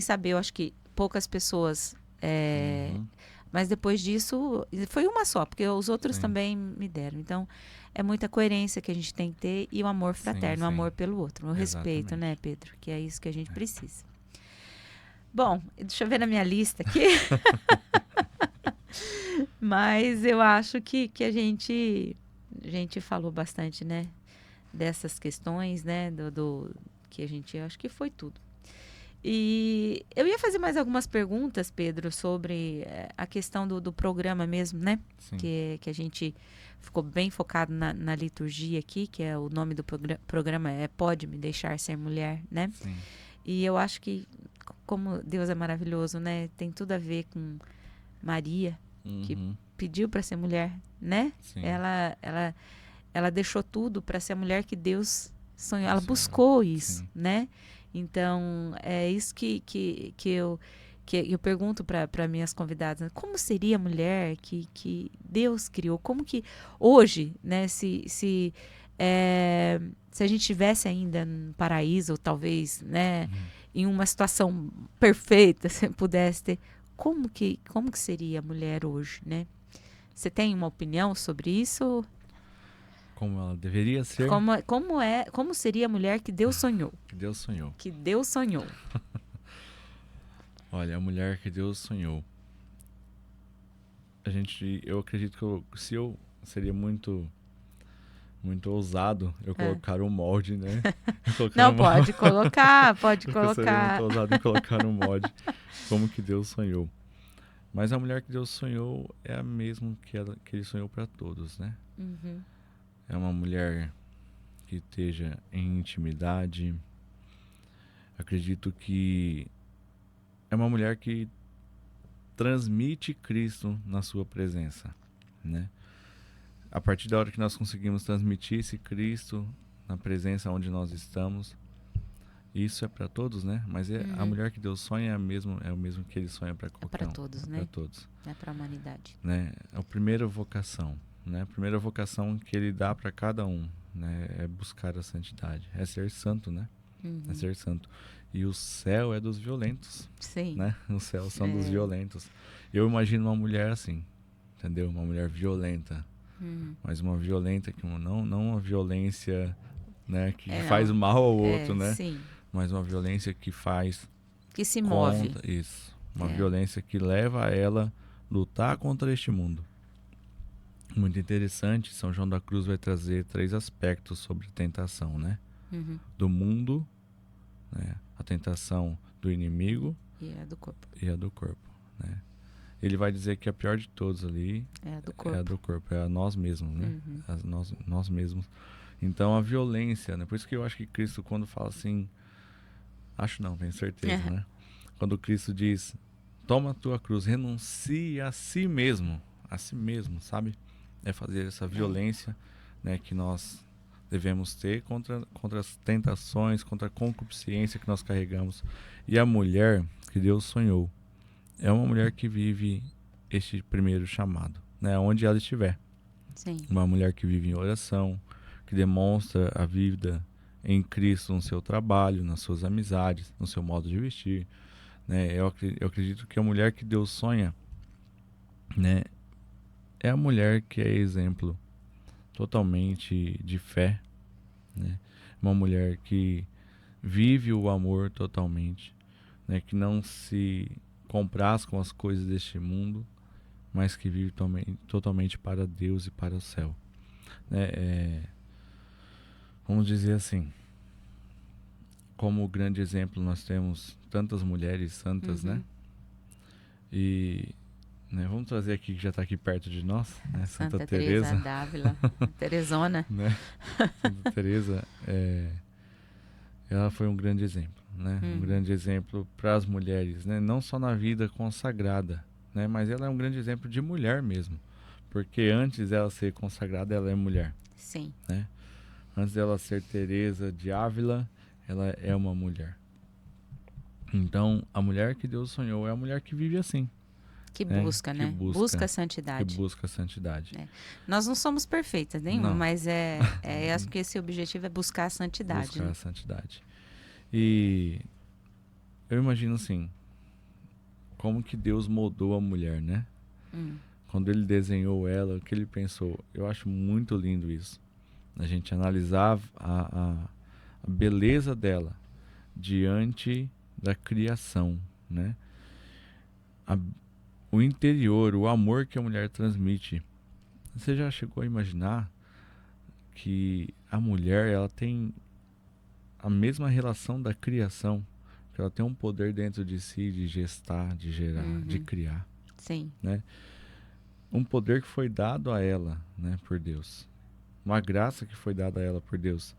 saber. Eu acho que poucas pessoas mas depois disso, foi uma só, porque os outros também me deram. Então, é muita coerência que a gente tem que ter e o amor fraterno, o amor pelo outro, o respeito, né, Pedro? Que é isso que a gente precisa. Bom, deixa eu ver na minha lista aqui. Mas eu acho que a gente falou bastante, né? Dessas questões, né? Do que a gente, acho que foi tudo. E eu ia fazer mais algumas perguntas, Pedro, sobre a questão do programa mesmo, né? Que a gente ficou bem focado na liturgia aqui, que é o nome do programa Pode Me Deixar Ser Mulher, né? Sim. E eu acho que, como Deus é maravilhoso, né? Tem tudo a ver com Maria, que pediu para ser mulher, né? Sim. Ela deixou tudo para ser a mulher que Deus sonhou. Ela buscou isso, né? Então, é isso que eu pergunto para minhas convidadas, né? Como seria a mulher que Deus criou? Como que hoje, né, se a gente estivesse ainda no paraíso, ou talvez, né, em uma situação perfeita, se pudesse ter, como que seria a mulher hoje, né? Você tem uma opinião sobre isso? Como ela deveria ser? Como seria a mulher que Deus sonhou? Que Deus sonhou. Que Deus sonhou. Olha, a mulher que Deus sonhou. Eu acredito que se eu seria muito ousado, eu colocar um molde, né? Não, pode colocar. Eu seria muito ousado em colocar um molde como que Deus sonhou. Mas a mulher que Deus sonhou é a mesma que Ele sonhou para todos, né? É uma mulher que esteja em intimidade. Acredito que é uma mulher que transmite Cristo na sua presença, né? A partir da hora que nós conseguimos transmitir esse Cristo na presença onde nós estamos, isso é para todos, né? Mas a mulher que Deus sonha é o mesmo que Ele sonha para qualquer um. É para todos, né? Para todos. É para a humanidade. Né? É a primeira vocação, né? A primeira vocação que Ele dá para cada um, né? É buscar a santidade, é ser santo, né? É ser santo. E o céu é dos violentos. Sim. Né? O céu são dos violentos. Eu imagino uma mulher assim, entendeu? Uma mulher violenta. Mas uma violenta que não uma violência, né, que faz mal ao outro, né? Sim. Mas uma violência que faz... Que se move. Isso. Uma violência que leva a ela lutar contra este mundo. Muito interessante. São João da Cruz vai trazer 3 aspectos sobre tentação, né? Do mundo, né? A tentação do inimigo e a do corpo. Né? Ele vai dizer que a pior de todos ali é a do corpo. É a do corpo, é a nós mesmos, né? Nós mesmos. Então a violência, né? Por isso que eu acho que Cristo, quando fala assim, acho não, tenho certeza, né? Quando Cristo diz, toma a tua cruz, renuncie a si mesmo, sabe? É fazer essa violência, né, que nós devemos ter contra as tentações, contra a concupiscência que nós carregamos. E a mulher que Deus sonhou é uma mulher que vive este primeiro chamado, né, onde ela estiver. Sim. Uma mulher que vive em oração, que demonstra a vida em Cristo no seu trabalho, nas suas amizades, no seu modo de vestir, né? Eu acredito que a mulher que Deus sonha, né, é a mulher que é exemplo totalmente de fé, né? Uma mulher que vive o amor totalmente, né? Que não se compraz com as coisas deste mundo, mas que vive totalmente para Deus e para o céu, né? Vamos dizer assim, como grande exemplo nós temos tantas mulheres santas, né? E, né, vamos trazer aqui que já está aqui perto de nós, né? Santa Teresa d'Ávila, Teresona. né? Santa Teresa, ela foi um grande exemplo, né? Um grande exemplo para as mulheres, né? Não só na vida consagrada, né? Mas ela é um grande exemplo de mulher mesmo, porque antes dela ser consagrada, ela é mulher. Sim. Né? Antes dela ser Teresa de Ávila, ela é uma mulher. Então, a mulher que Deus sonhou é a mulher que vive assim. Que busca, né? Busca a santidade. Que busca a santidade. Nós não somos perfeitas nenhuma, mas acho que esse objetivo é buscar a santidade. Buscar, né? a santidade. E eu imagino assim, como que Deus moldou a mulher, né? Quando ele desenhou ela, o que ele pensou? Eu acho muito lindo isso. A gente analisar a beleza dela diante da criação, né? O interior, o amor que a mulher transmite. Você já chegou a imaginar que a mulher, ela tem a mesma relação da criação, que ela tem um poder dentro de si de gestar, de gerar, de criar. Sim. Né? Um poder que foi dado a ela, né, por Deus. Uma graça que foi dada a ela por Deus.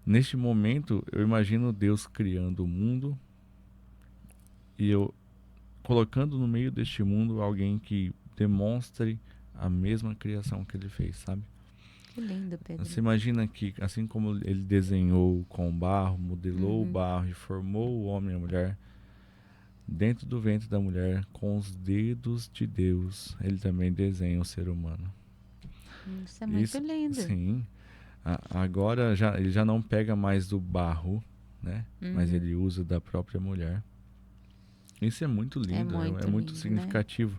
Neste momento, eu imagino Deus criando o mundo e eu colocando no meio deste mundo alguém que demonstre a mesma criação que ele fez, sabe? Que lindo, Pedro. Você imagina que, assim como ele desenhou com barro, modelou o barro e formou o homem e a mulher, dentro do ventre da mulher, com os dedos de Deus, ele também desenha o ser humano. Isso é muito lindo. Sim. Agora ele já não pega mais do barro, né? Mas ele usa da própria mulher. Isso é muito lindo, é muito lindo, significativo. Né?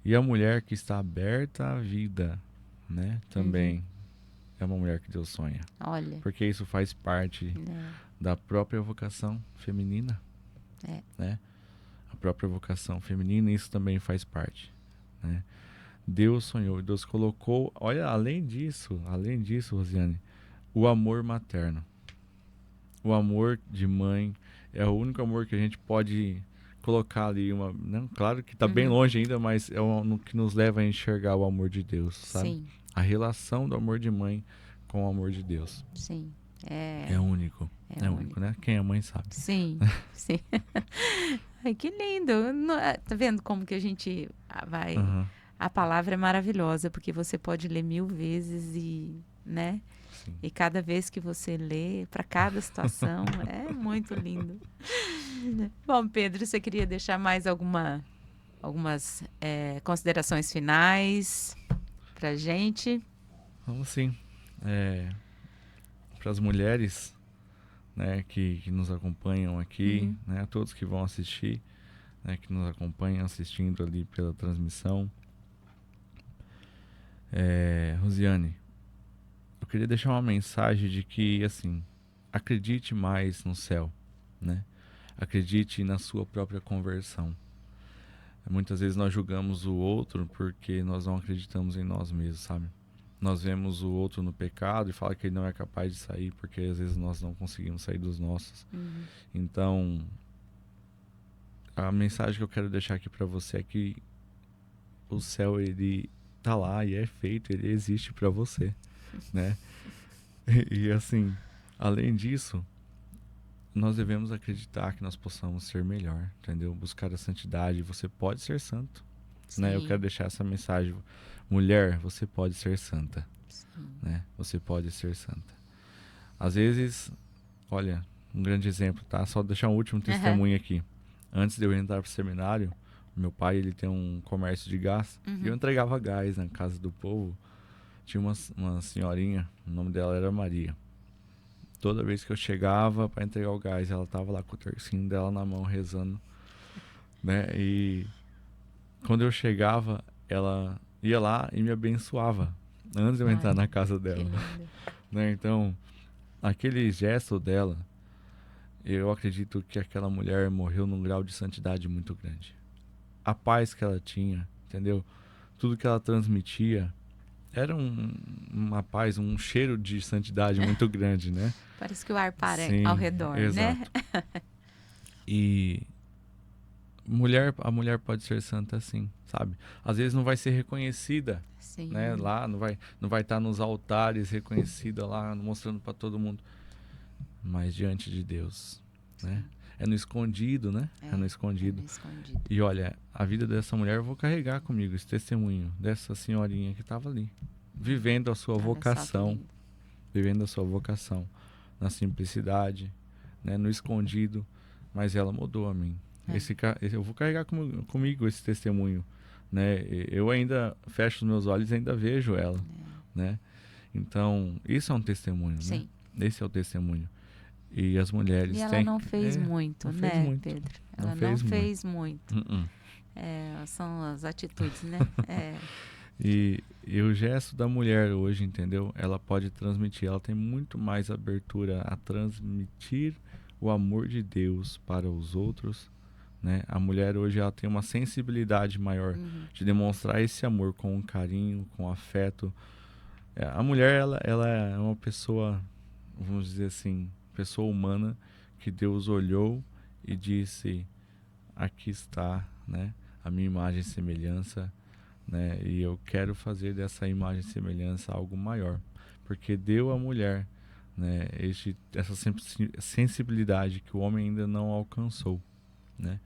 E a mulher que está aberta à vida, né? Também é uma mulher que Deus sonha. Olha. Porque isso faz parte da própria vocação feminina. Né? A própria vocação feminina, isso também faz parte. Né? Deus sonhou, Deus colocou, olha, além disso, Rosiane, o amor materno. O amor de mãe é o único amor que a gente pode colocar ali, não, claro que está bem longe ainda, mas é o que nos leva a enxergar o amor de Deus, sabe? Sim. A relação do amor de mãe com o amor de Deus. Sim. É único. É único, né? Quem é mãe sabe. Sim, sim. Ai, que lindo. Tá vendo como que a gente vai... A palavra é maravilhosa, porque você pode ler 1000 vezes e, né? Sim. E cada vez que você lê, para cada situação, é muito lindo. Bom, Pedro, você queria deixar mais algumas considerações finais pra gente? Vamos sim. Para as mulheres, né, que nos acompanham aqui, né, a todos que vão assistir, né, que nos acompanham assistindo ali pela transmissão. Rosiane, eu queria deixar uma mensagem de que, assim, acredite mais no céu, né? Acredite na sua própria conversão. Muitas vezes nós julgamos o outro porque nós não acreditamos em nós mesmos, sabe? Nós vemos o outro no pecado e fala que ele não é capaz de sair porque às vezes nós não conseguimos sair dos nossos. Então, a mensagem que eu quero deixar aqui para você é que o céu, ele tá lá e é feito, ele existe para você, né? E assim, além disso, nós devemos acreditar que nós possamos ser melhor, entendeu? Buscar a santidade. Você pode ser santo, né? Eu quero deixar essa mensagem. Mulher, você pode ser santa, né? Você pode ser santa. Às vezes, olha, um grande exemplo, tá? Só deixar um último testemunho aqui. Antes de eu entrar pro seminário, meu pai, ele tem um comércio de gás, e eu entregava gás na casa do povo tinha uma senhorinha, o nome dela era Maria. Toda vez que eu chegava para entregar o gás, ela tava lá com o tercinho dela na mão, rezando, né? E quando eu chegava, ela ia lá e me abençoava antes de eu entrar na casa dela, né? Então, aquele gesto dela, eu acredito que aquela mulher morreu num grau de santidade muito grande. A paz que ela tinha, entendeu? Tudo que ela transmitia era uma paz, um cheiro de santidade muito grande, né? Parece que o ar para Sim, ao redor, exato. né? E a mulher pode ser santa assim, sabe? Às vezes não vai ser reconhecida, Sim. né? Lá não vai estar nos altares reconhecida lá, mostrando para todo mundo. Mas diante de Deus, né? É no escondido, né? É no escondido. E olha, a vida dessa mulher eu vou carregar comigo, esse testemunho dessa senhorinha que estava ali, vivendo a sua vocação, na simplicidade, né? No escondido, mas ela mudou a mim. Eu vou carregar comigo esse testemunho, né? Eu ainda fecho os meus olhos e ainda vejo ela, né? Então, isso é um testemunho, Sim. né? Esse é o testemunho. E as mulheres E ela não fez muito, não né, fez muito. Pedro? Ela não fez muito. São as atitudes, né? E o gesto da mulher hoje, entendeu? Ela pode transmitir, ela tem muito mais abertura a transmitir o amor de Deus para os outros, né? A mulher hoje ela tem uma sensibilidade maior de demonstrar esse amor com carinho, com afeto. A mulher, ela é uma pessoa, vamos dizer assim, pessoa humana que Deus olhou e disse: aqui está, né, a minha imagem e semelhança, né, e eu quero fazer dessa imagem e semelhança algo maior, porque deu à mulher, né, essa sensibilidade que o homem ainda não alcançou, né.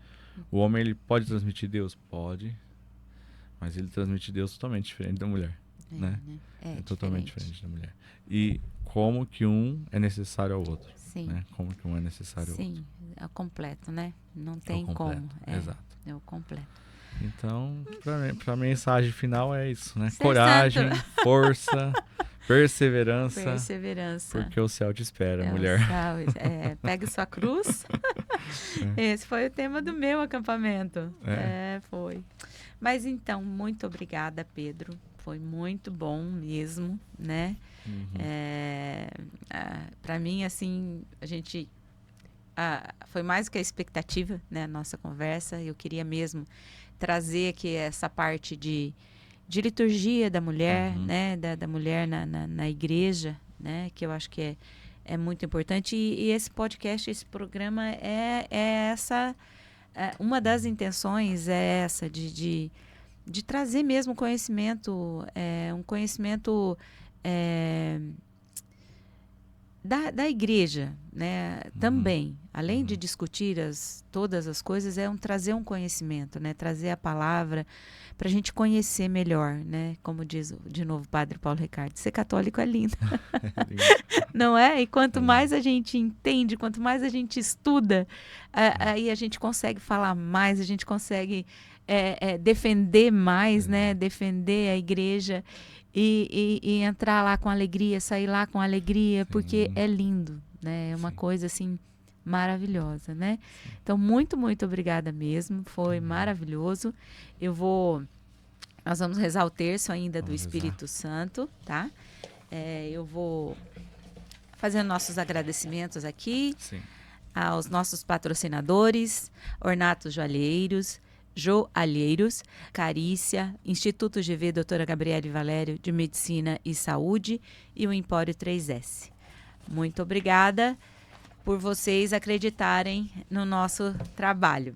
O homem, ele pode transmitir Deus? Pode, mas ele transmite Deus totalmente diferente da mulher, né? É totalmente diferente da mulher. E como que um é necessário ao outro. Sim. Né? Como que um é necessário ao outro. Sim, é o completo, né? Não tem como. Exato. É o completo. Então, pra mensagem final é isso, né? Ser coragem, força, perseverança. Perseverança. Porque o céu te espera, mulher. Pegue sua cruz. Esse foi o tema do meu acampamento. Foi. Mas então, muito obrigada, Pedro. Foi muito bom mesmo, né? Para mim, assim, foi mais do que a expectativa, né? A nossa conversa. Eu queria mesmo trazer aqui essa parte de liturgia da mulher, né? Da mulher na igreja, né? Que eu acho que é muito importante. E esse podcast, esse programa uma das intenções é essa, de trazer mesmo conhecimento, um conhecimento da igreja, né? Também, além de discutir todas as coisas, trazer um conhecimento, né? Trazer a palavra para a gente conhecer melhor, né? Como diz de novo o Padre Paulo Ricardo, ser católico é lindo. Não é? E quanto mais a gente entende, quanto mais a gente estuda, aí a gente consegue falar mais, a gente consegue defender mais, né? Defender a igreja e entrar lá com alegria, sair lá com alegria, porque é lindo, né? É uma coisa assim maravilhosa, né? Então, muito, muito obrigada mesmo. Foi maravilhoso. Nós vamos rezar o terço ainda do Espírito Santo, tá? Eu vou fazer nossos agradecimentos aqui aos nossos patrocinadores, Ornatos Joalheiros, Carícia, Instituto GV Doutora Gabriele Valério de Medicina e Saúde e o Empório 3S. Muito obrigada por vocês acreditarem no nosso trabalho.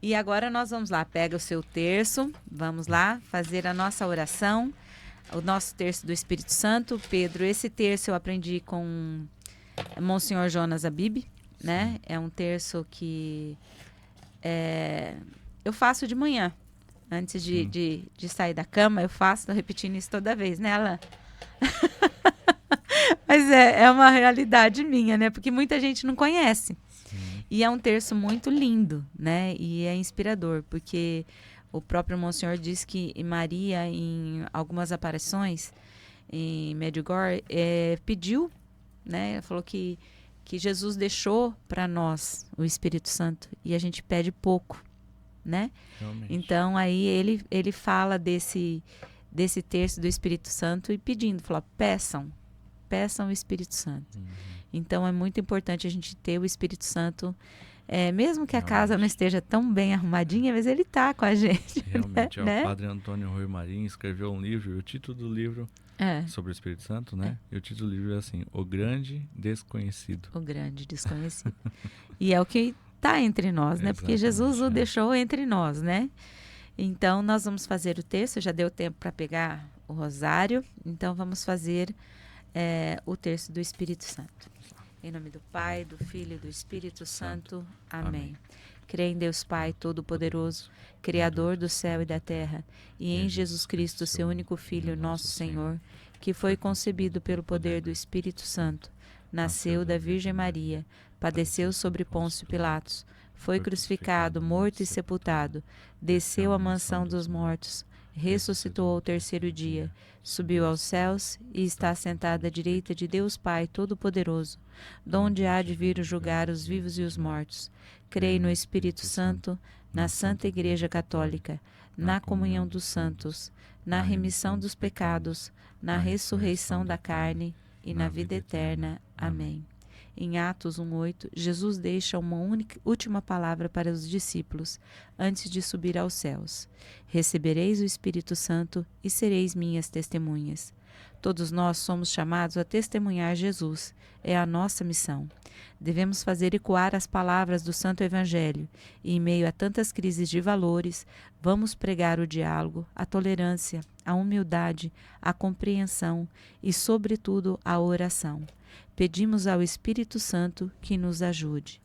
E agora nós vamos lá, pega o seu terço, vamos lá fazer a nossa oração, o nosso terço do Espírito Santo. Pedro, esse terço eu aprendi com Monsenhor Jonas Abib, né? É um terço que eu faço de manhã, antes de sair da cama, eu faço, tô repetindo isso toda vez, né, Alain? Mas é uma realidade minha, né? Porque muita gente não conhece. E é um terço muito lindo, né? E é inspirador, porque o próprio Monsenhor diz que Maria, em algumas aparições, em Medjugorje, pediu, né? Falou que Jesus deixou para nós o Espírito Santo e a gente pede pouco, né? Realmente. Então aí ele fala desse terço do Espírito Santo e pedindo, falou, peçam o Espírito Santo. Então é muito importante a gente ter o Espírito Santo, mesmo que a casa não esteja tão bem arrumadinha, mas ele está com a gente. Realmente, né? O Padre Antônio Rui Marinho escreveu um livro, e o título do livro sobre o Espírito Santo, né? E o título do livro é assim, O Grande Desconhecido. O Grande Desconhecido. E é o que está entre nós, né? Porque Jesus o deixou entre nós, né? Então, nós vamos fazer o terço, já deu tempo para pegar o rosário, então vamos fazer o terço do Espírito Santo. Em nome do Pai, do Filho e do Espírito Santo. Amém. Creio em Deus Pai Todo-Poderoso, Criador do céu e da terra, e em Jesus Cristo, seu único Filho, nosso Senhor, que foi concebido pelo poder do Espírito Santo, nasceu da Virgem Maria, padeceu sobre Pôncio Pilatos, foi crucificado, morto e sepultado, desceu à mansão dos mortos, ressuscitou ao terceiro dia, subiu aos céus e está sentado à direita de Deus Pai Todo-Poderoso, donde há de vir julgar os vivos e os mortos. Creio no Espírito Santo, na Santa Igreja Católica, na comunhão dos santos, na remissão dos pecados, na ressurreição da carne e na vida eterna. Amém. Em Atos 1:8, Jesus deixa uma última palavra para os discípulos antes de subir aos céus. Recebereis o Espírito Santo e sereis minhas testemunhas. Todos nós somos chamados a testemunhar Jesus. É a nossa missão. Devemos fazer ecoar as palavras do Santo Evangelho e, em meio a tantas crises de valores, vamos pregar o diálogo, a tolerância, a humildade, a compreensão e, sobretudo, a oração. Pedimos ao Espírito Santo que nos ajude.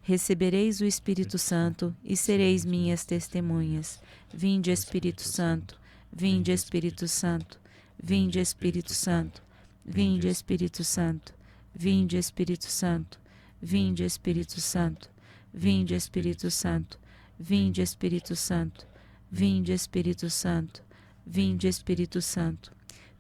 Recebereis o Espírito Santo e sereis minhas testemunhas. Vinde, Espírito Santo, vinde, Espírito Santo, vinde, Espírito Santo, vinde, Espírito Santo, vinde, Espírito Santo, vinde, Espírito Santo, vinde, Espírito Santo, vinde, Espírito Santo, vinde, Espírito Santo, vinde, Espírito Santo.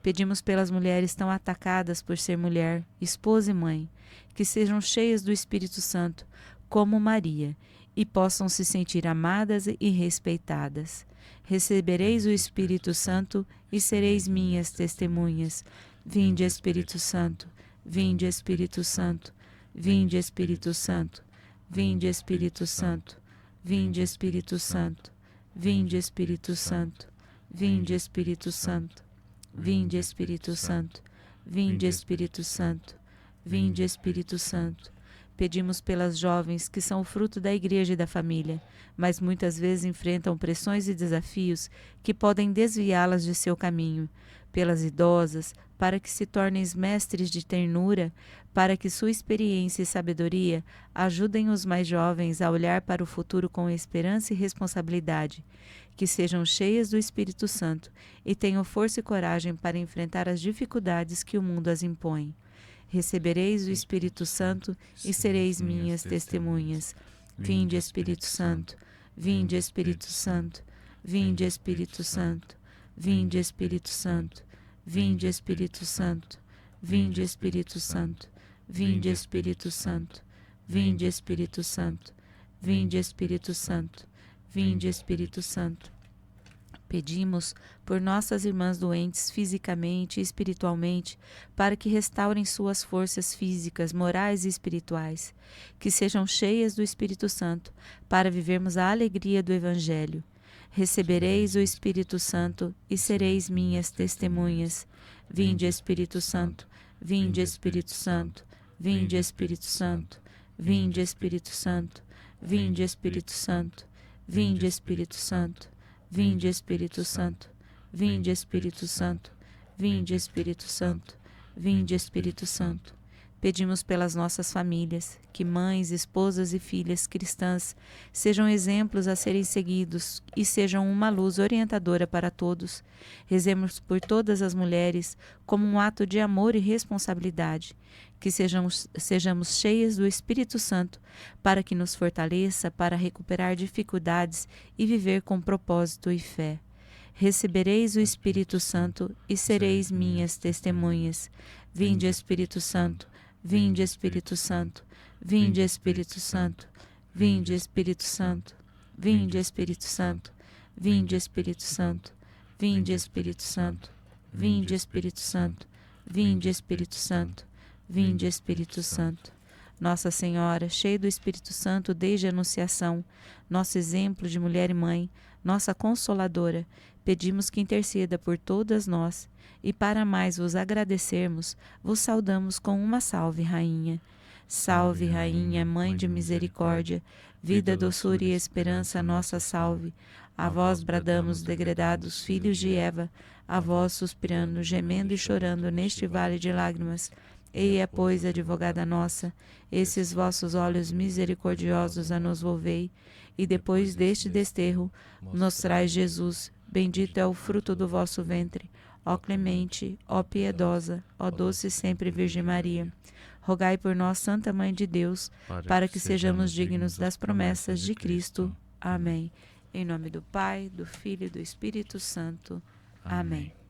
Pedimos pelas mulheres tão atacadas por ser mulher, esposa e mãe, que sejam cheias do Espírito Santo, como Maria, e possam se sentir amadas e respeitadas. Recebereis o Espírito Santo e sereis minhas testemunhas. Vinde, Espírito Santo, vinde, Espírito Santo, vinde, Espírito Santo, vinde, Espírito Santo, vinde, Espírito Santo, vinde, Espírito Santo, vinde, Espírito Santo. Vinde, Espírito Santo, vinde, Espírito Santo, vinde, Espírito Santo. Pedimos pelas jovens que são o fruto da igreja e da família, mas muitas vezes enfrentam pressões e desafios que podem desviá-las de seu caminho. Pelas idosas, para que se tornem mestres de ternura, para que sua experiência e sabedoria ajudem os mais jovens a olhar para o futuro com esperança e responsabilidade. Que sejam cheias do Espírito Santo e tenham força e coragem para enfrentar as dificuldades que o mundo as impõe. Recebereis o Espírito Santo e sereis minhas testemunhas. Vinde, Espírito Santo, vinde, Espírito Santo, vinde, Espírito Santo, vinde, Espírito Santo, vinde, Espírito Santo, vinde, Espírito Santo, vinde, Espírito Santo, vinde, Espírito Santo, vinde, Espírito Santo. Vinde, Espírito Santo. Pedimos por nossas irmãs doentes fisicamente e espiritualmente, para que restaurem suas forças físicas, morais e espirituais, que sejam cheias do Espírito Santo, para vivermos a alegria do Evangelho. Recebereis o Espírito Santo e sereis minhas testemunhas. Vinde, Espírito Santo, vinde, Espírito Santo, vinde, Espírito Santo, vinde, Espírito Santo, vinde, Espírito Santo. Vinde, Espírito Santo, vinde, Espírito Santo, vinde, Espírito Santo, vinde, Espírito Santo, vinde, Espírito Santo. Pedimos pelas nossas famílias, que mães, esposas e filhas cristãs sejam exemplos a serem seguidos e sejam uma luz orientadora para todos. Rezemos por todas as mulheres como um ato de amor e responsabilidade. Que sejamos cheias do Espírito Santo para que nos fortaleça para recuperar dificuldades e viver com propósito e fé. recebereis o Espírito Santo e sereis minhas testemunhas. Vinde, Espírito Santo, vinde, Espírito Santo, vinde, Espírito Santo, vinde, Espírito Santo, vinde, Espírito Santo, vinde, Espírito Santo, vinde, Espírito Santo, vinde, Espírito Santo, vinde, Espírito Santo, vinde, Espírito Santo. Nossa Senhora, cheia do Espírito Santo desde a Anunciação, nosso exemplo de mulher e mãe, nossa Consoladora, pedimos que interceda por todas nós e, para mais vos agradecermos, vos saudamos com uma salve, Rainha. Salve, Rainha, Mãe de Misericórdia, vida, doçura e esperança, nossa salve. A vós bradamos, degredados filhos de Eva, a vós suspirando, gemendo e chorando neste vale de lágrimas. Eia, pois, advogada nossa, esses vossos olhos misericordiosos a nos volvei, e depois deste desterro nos traz Jesus. Bendito é o fruto do vosso ventre. Ó clemente, ó piedosa, ó doce sempre Virgem Maria. Rogai por nós, Santa Mãe de Deus, para que sejamos dignos das promessas de Cristo. Amém. Em nome do Pai, do Filho e do Espírito Santo. Amém.